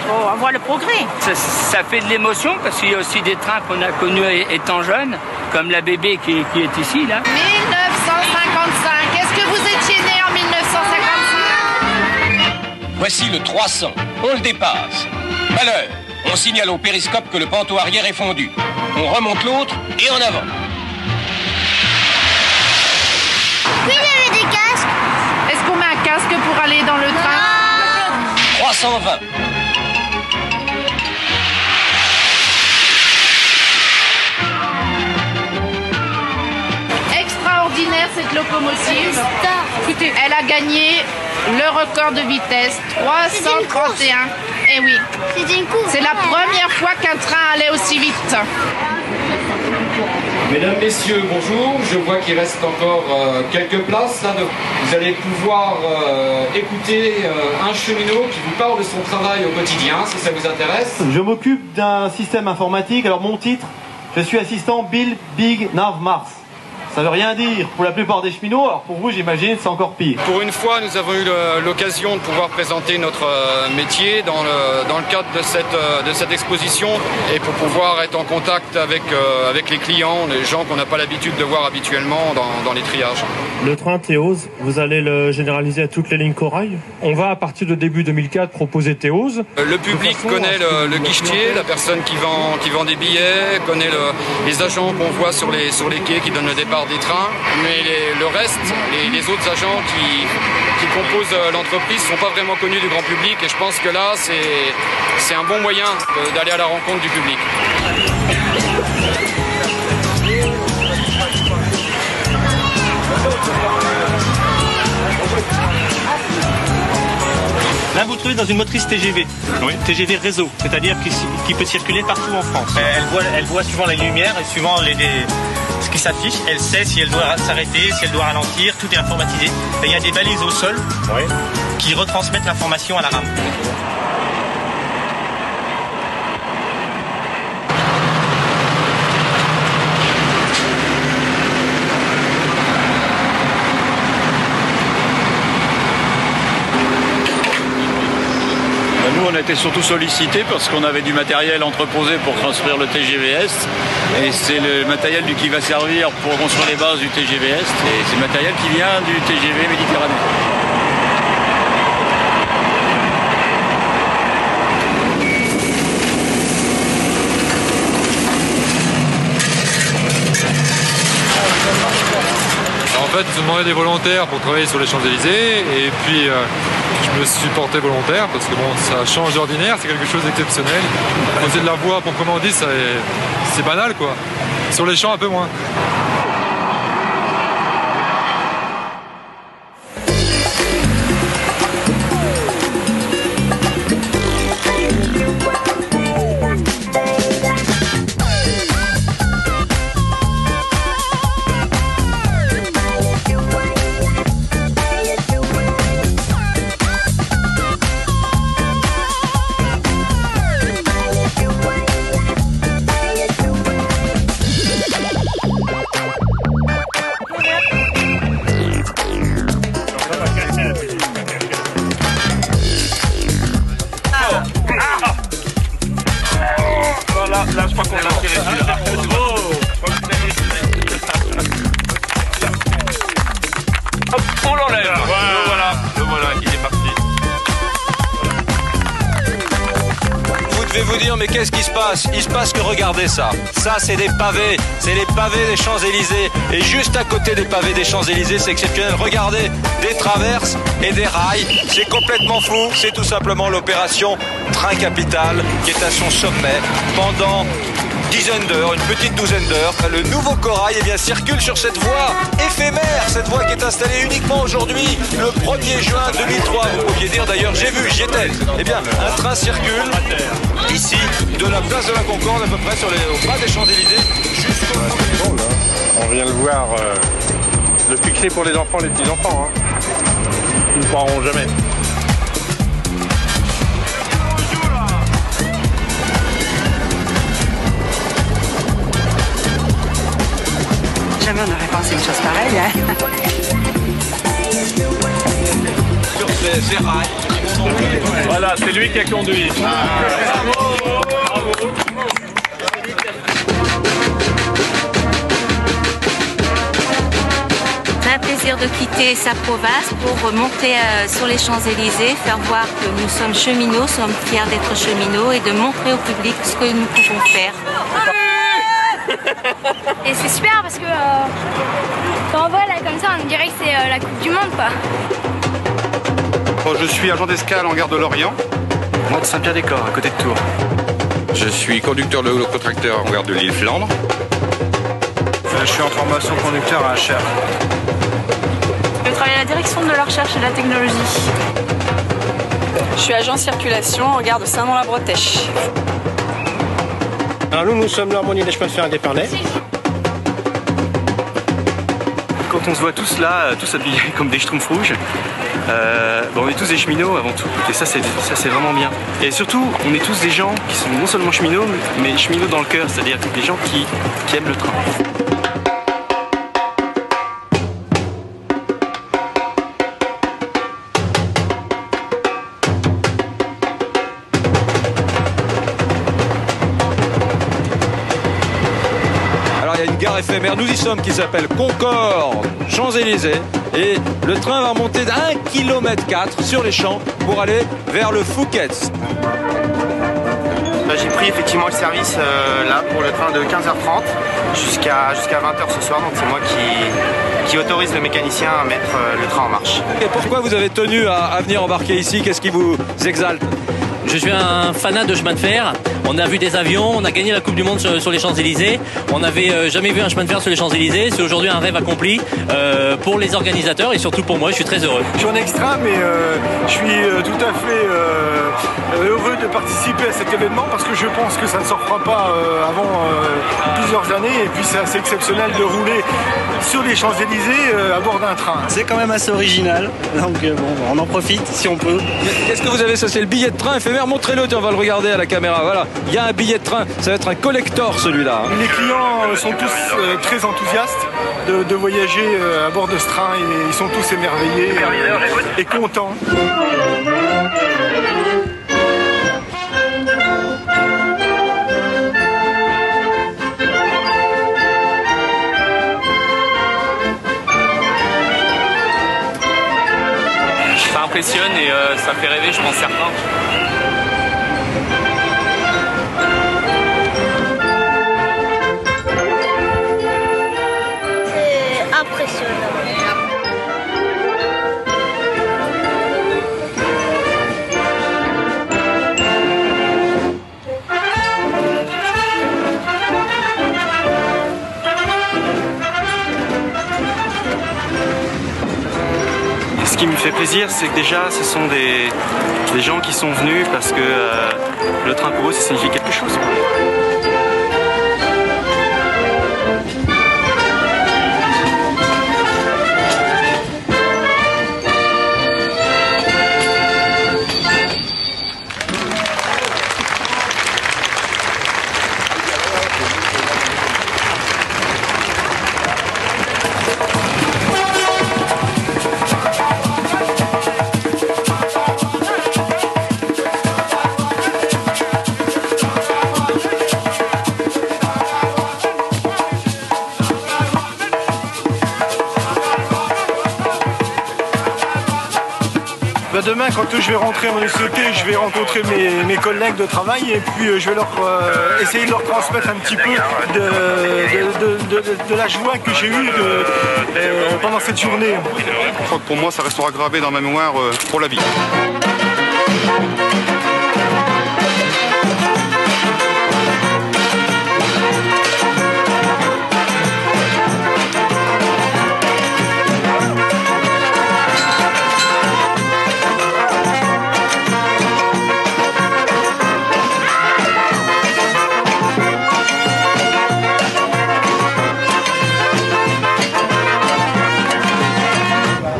On voit le progrès. Ça fait de l'émotion parce qu'il y a aussi des trains qu'on a connus étant jeunes, comme la bébé qui est ici là. 1955. Est-ce que vous étiez né en 1955? Voici le 300. On le dépasse. Malheur. On signale au périscope que le panneau arrière est fondu. On remonte l'autre et en avant. Oui, il y avait des casques. Est-ce qu'on met un casque pour aller dans le train? 320. Extraordinaire cette locomotive. Écoutez, elle a gagné le record de vitesse, 331. Eh oui, c'est la première fois qu'un train allait aussi vite. Mesdames, Messieurs, bonjour. Je vois qu'il reste encore quelques places. Là, vous allez pouvoir écouter un cheminot qui vous parle de son travail au quotidien, si ça vous intéresse. Je m'occupe d'un système informatique. Alors mon titre, je suis assistant Bill Big Nav Mars. Ça veut rien dire pour la plupart des cheminots, alors pour vous j'imagine c'est encore pire. Pour une fois nous avons eu l'occasion de pouvoir présenter notre métier dans le cadre de cette exposition et pour pouvoir être en contact avec les clients, les gens qu'on n'a pas l'habitude de voir habituellement dans les triages. Le train Théose, vous allez le généraliser à toutes les lignes corail. On va à partir de début 2004 proposer Théose. Le public connaît le guichetier, la personne qui vend des billets, connaît les agents qu'on voit sur les quais qui donnent le départ des trains, mais le reste, les autres agents qui composent l'entreprise ne sont pas vraiment connus du grand public et je pense que là c'est un bon moyen d'aller à la rencontre du public. Là, vous trouvez dans une motrice TGV. Oui. TGV réseau, c'est-à-dire qui peut circuler partout en France. Elle voit suivant les lumières et suivant ce qui s'affiche, elle sait si elle doit s'arrêter, si elle doit ralentir, tout est informatisé. Et il y a des balises au sol qui retransmettent l'information à la rame. Nous, on a été surtout sollicités parce qu'on avait du matériel entreposé pour construire le TGV Est. Et c'est le matériel qui va servir pour construire les bases du TGV Est. Et c'est le matériel qui vient du TGV Méditerranée. En fait, ils ont demandé des volontaires pour travailler sur les Champs-Élysées et puis je me suis porté volontaire parce que bon, ça change d'ordinaire, c'est quelque chose d'exceptionnel. Poser de la voie proprement dit, c'est banal quoi. Sur les champs, un peu moins. Là, je crois qu'on l'a tiré celui-là. Hop, on l'enlève. Le voilà, il est parti. Vous devez vous dire, mais qu'est-ce qui se passe? Il se passe que regardez ça. Ça, c'est des pavés. C'est les pavés des Champs-Élysées. Et juste à côté des pavés des Champs-Élysées, c'est exceptionnel. Regardez, des traverses et des rails. C'est complètement fou. C'est tout simplement l'opération Train Capital qui est à son sommet pendant dizaine d'heures, une petite douzaine d'heures. Le nouveau corail circule sur cette voie éphémère, cette voie qui est installée uniquement aujourd'hui, le 1er juin 2003. Vous pouviez dire d'ailleurs, j'ai vu, j'y étais. Eh bien, un train circule ici, de la place de la Concorde à peu près au bas des Champs-Élysées jusqu'au... Bon, là, on vient le voir, le fixer pour les enfants, les petits-enfants. Hein. Ils ne parleront jamais. Jamais on n'aurait pensé une chose pareille. Hein. Sur ces rails. Voilà, c'est lui qui a conduit. Bravo. C'est un plaisir de quitter sa province pour monter sur les Champs-Élysées, faire voir que nous sommes cheminots, sommes fiers d'être cheminots et de montrer au public ce que nous pouvons faire. Et c'est super parce que quand on voit là comme ça, on dirait que c'est la Coupe du Monde quoi. Je suis agent d'escale en gare de Lorient, moi de Saint-Pierre-des-Corps, à côté de Tours. Je suis conducteur de locotracteur en gare de l'Île-Flandre. Je suis en formation conducteur à HR. Je travaille à la direction de la recherche et de la technologie. Je suis agent circulation en gare de Saint-Mont-la-Bretèche. Alors nous sommes l'harmonie des chemins de fer d'Épernay. Quand on se voit tous là, tous habillés comme des schtroumpfs rouges, on est tous des cheminots avant tout. Et ça c'est vraiment bien. Et surtout, on est tous des gens qui sont non seulement cheminots, mais cheminots dans le cœur, c'est-à-dire des gens qui aiment le train. Gare éphémère, nous y sommes, qui s'appelle Concorde, Champs-Élysées, et le train va remonter d'1,4 km sur les champs pour aller vers le Fouquet's. J'ai pris effectivement le service là pour le train de 15h30 jusqu'à 20h ce soir, donc c'est moi qui autorise le mécanicien à mettre le train en marche. Et pourquoi vous avez tenu à venir embarquer ici? Qu'est-ce qui vous exalte? Je suis un fanat de chemin de fer. On a vu des avions, on a gagné la Coupe du Monde sur les Champs-Élysées. On n'avait jamais vu un chemin de fer sur les Champs-Élysées. C'est aujourd'hui un rêve accompli pour les organisateurs et surtout pour moi. Je suis très heureux. Je suis en extra, mais je suis tout à fait heureux de participer à cet événement parce que je pense que ça ne se fera pas avant plusieurs années et puis c'est assez exceptionnel de rouler sur les Champs-Élysées à bord d'un train. C'est quand même assez original, donc bon, on en profite si on peut. Qu'est-ce que vous avez? Ça c'est le billet de train éphémère, montrez-le, on va le regarder à la caméra, voilà. Il y a un billet de train, ça va être un collector celui-là. Les clients sont tous très enthousiastes de voyager à bord de ce train et ils sont tous émerveillés et contents. Ça impressionne et ça fait rêver, je pense, certains. C'est impressionnant. Ce qui me fait plaisir, c'est que déjà, ce sont des gens qui sont venus parce que le train pour eux, ça signifie quelque chose. Demain, quand je vais rentrer à mon société, je vais rencontrer mes collègues de travail et puis je vais leur essayer de leur transmettre un petit peu de la joie que j'ai eue pendant cette journée. Je crois que pour moi, ça restera gravé dans ma mémoire pour la vie.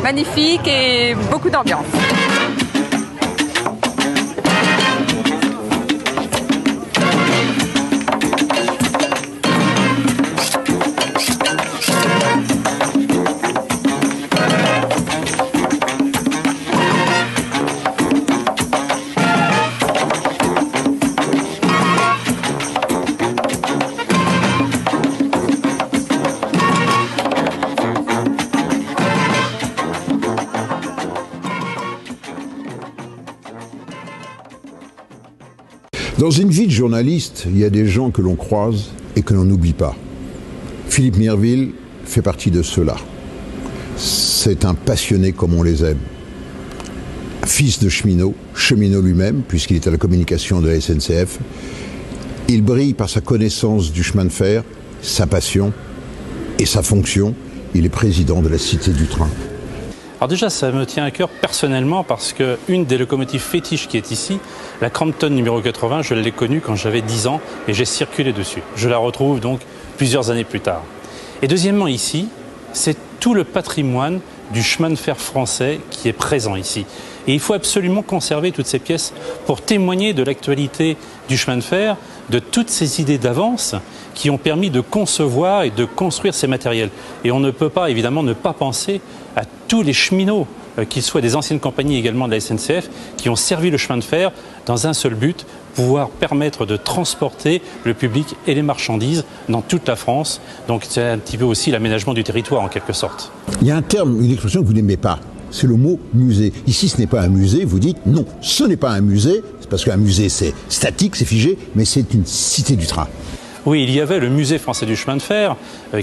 Magnifique et beaucoup d'ambiance. Dans une vie de journaliste, il y a des gens que l'on croise et que l'on n'oublie pas. Philippe Mirville fait partie de ceux-là. C'est un passionné comme on les aime. Fils de cheminot lui-même, puisqu'il est à la communication de la SNCF. Il brille par sa connaissance du chemin de fer, sa passion et sa fonction. Il est président de la Cité du Train. Alors déjà, ça me tient à cœur personnellement parce qu'une des locomotives fétiches qui est ici, la Crampton numéro 80, je l'ai connue quand j'avais 10 ans et j'ai circulé dessus. Je la retrouve donc plusieurs années plus tard. Et deuxièmement ici, c'est tout le patrimoine du chemin de fer français qui est présent ici. Et il faut absolument conserver toutes ces pièces pour témoigner de l'actualité du chemin de fer, de toutes ces idées d'avance qui ont permis de concevoir et de construire ces matériels. Et on ne peut pas, évidemment, ne pas penser à tous les cheminots, qu'ils soient des anciennes compagnies également de la SNCF, qui ont servi le chemin de fer dans un seul but, pouvoir permettre de transporter le public et les marchandises dans toute la France. Donc c'est un petit peu aussi l'aménagement du territoire en quelque sorte. Il y a un terme, une expression que vous n'aimez pas, c'est le mot musée. Ici ce n'est pas un musée, vous dites non, ce n'est pas un musée, c'est parce qu'un musée c'est statique, c'est figé, mais c'est une cité du train. Oui, il y avait le musée français du chemin de fer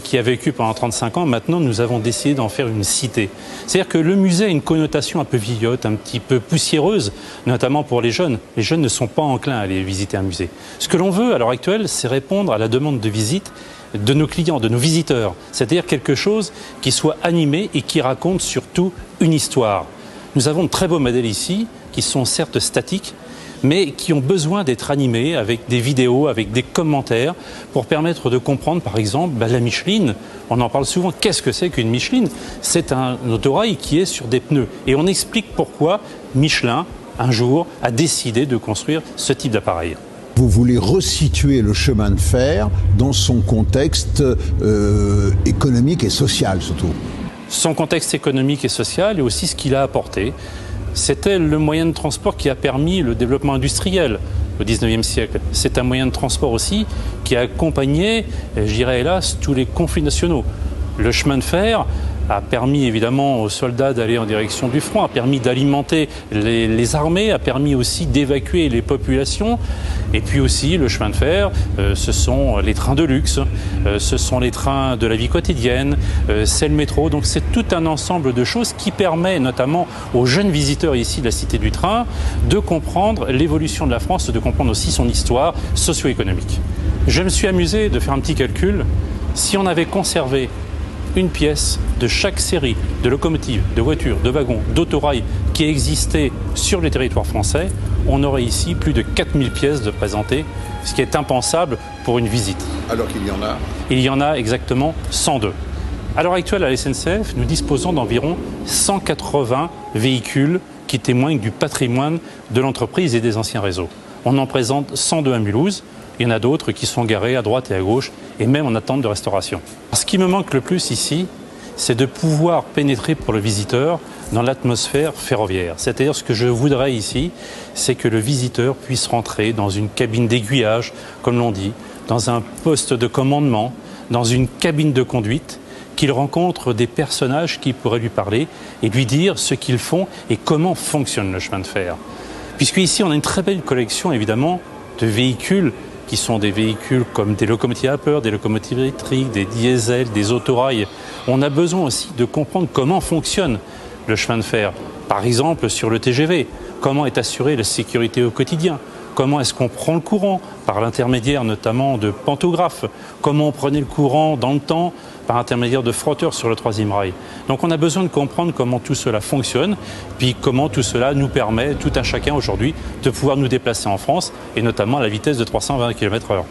qui a vécu pendant 35 ans. Maintenant, nous avons décidé d'en faire une cité. C'est-à-dire que le musée a une connotation un peu vieillotte, un petit peu poussiéreuse, notamment pour les jeunes. Les jeunes ne sont pas enclins à aller visiter un musée. Ce que l'on veut à l'heure actuelle, c'est répondre à la demande de visite de nos clients, de nos visiteurs. C'est-à-dire quelque chose qui soit animé et qui raconte surtout une histoire. Nous avons de très beaux modèles ici, qui sont certes statiques, mais qui ont besoin d'être animés avec des vidéos, avec des commentaires, pour permettre de comprendre, par exemple, la Micheline. On en parle souvent. Qu'est-ce que c'est qu'une Micheline? C'est un autorail qui est sur des pneus. Et on explique pourquoi Michelin, un jour, a décidé de construire ce type d'appareil. Vous voulez resituer le chemin de fer dans son contexte économique et social, surtout. Son contexte économique et social et aussi ce qu'il a apporté. C'était le moyen de transport qui a permis le développement industriel au XIXe siècle. C'est un moyen de transport aussi qui a accompagné, je dirais hélas, tous les conflits nationaux. Le chemin de fer a permis évidemment aux soldats d'aller en direction du front, a permis d'alimenter les armées, a permis aussi d'évacuer les populations. Et puis aussi le chemin de fer, ce sont les trains de luxe, ce sont les trains de la vie quotidienne, c'est le métro. Donc c'est tout un ensemble de choses qui permet notamment aux jeunes visiteurs ici de la Cité du Train de comprendre l'évolution de la France, de comprendre aussi son histoire socio-économique. Je me suis amusé de faire un petit calcul. Si on avait conservé une pièce de chaque série de locomotives, de voitures, de wagons, d'autorails qui existaient sur le territoire français, on aurait ici plus de 4000 pièces de présentées, ce qui est impensable pour une visite. Alors qu'il y en a? Il y en a exactement 102. À l'heure actuelle, à la SNCF, nous disposons d'environ 180 véhicules qui témoignent du patrimoine de l'entreprise et des anciens réseaux. On en présente 102 à Mulhouse. Il y en a d'autres qui sont garés à droite et à gauche, et même en attente de restauration. Ce qui me manque le plus ici, c'est de pouvoir pénétrer pour le visiteur dans l'atmosphère ferroviaire. C'est-à-dire ce que je voudrais ici, c'est que le visiteur puisse rentrer dans une cabine d'aiguillage, comme l'on dit, dans un poste de commandement, dans une cabine de conduite, qu'il rencontre des personnages qui pourraient lui parler et lui dire ce qu'ils font et comment fonctionne le chemin de fer. Puisque ici, on a une très belle collection, évidemment, de véhicules qui sont des véhicules comme des locomotives à vapeur, des locomotives électriques, des diesels, des autorails. On a besoin aussi de comprendre comment fonctionne le chemin de fer. Par exemple, sur le TGV, comment est assurée la sécurité au quotidien? Comment est-ce qu'on prend le courant par l'intermédiaire notamment de pantographes? Comment on prenait le courant dans le temps par l'intermédiaire de frotteurs sur le 3e rail? Donc on a besoin de comprendre comment tout cela fonctionne, puis comment tout cela nous permet, tout un chacun aujourd'hui, de pouvoir nous déplacer en France, et notamment à la vitesse de 320 km/h.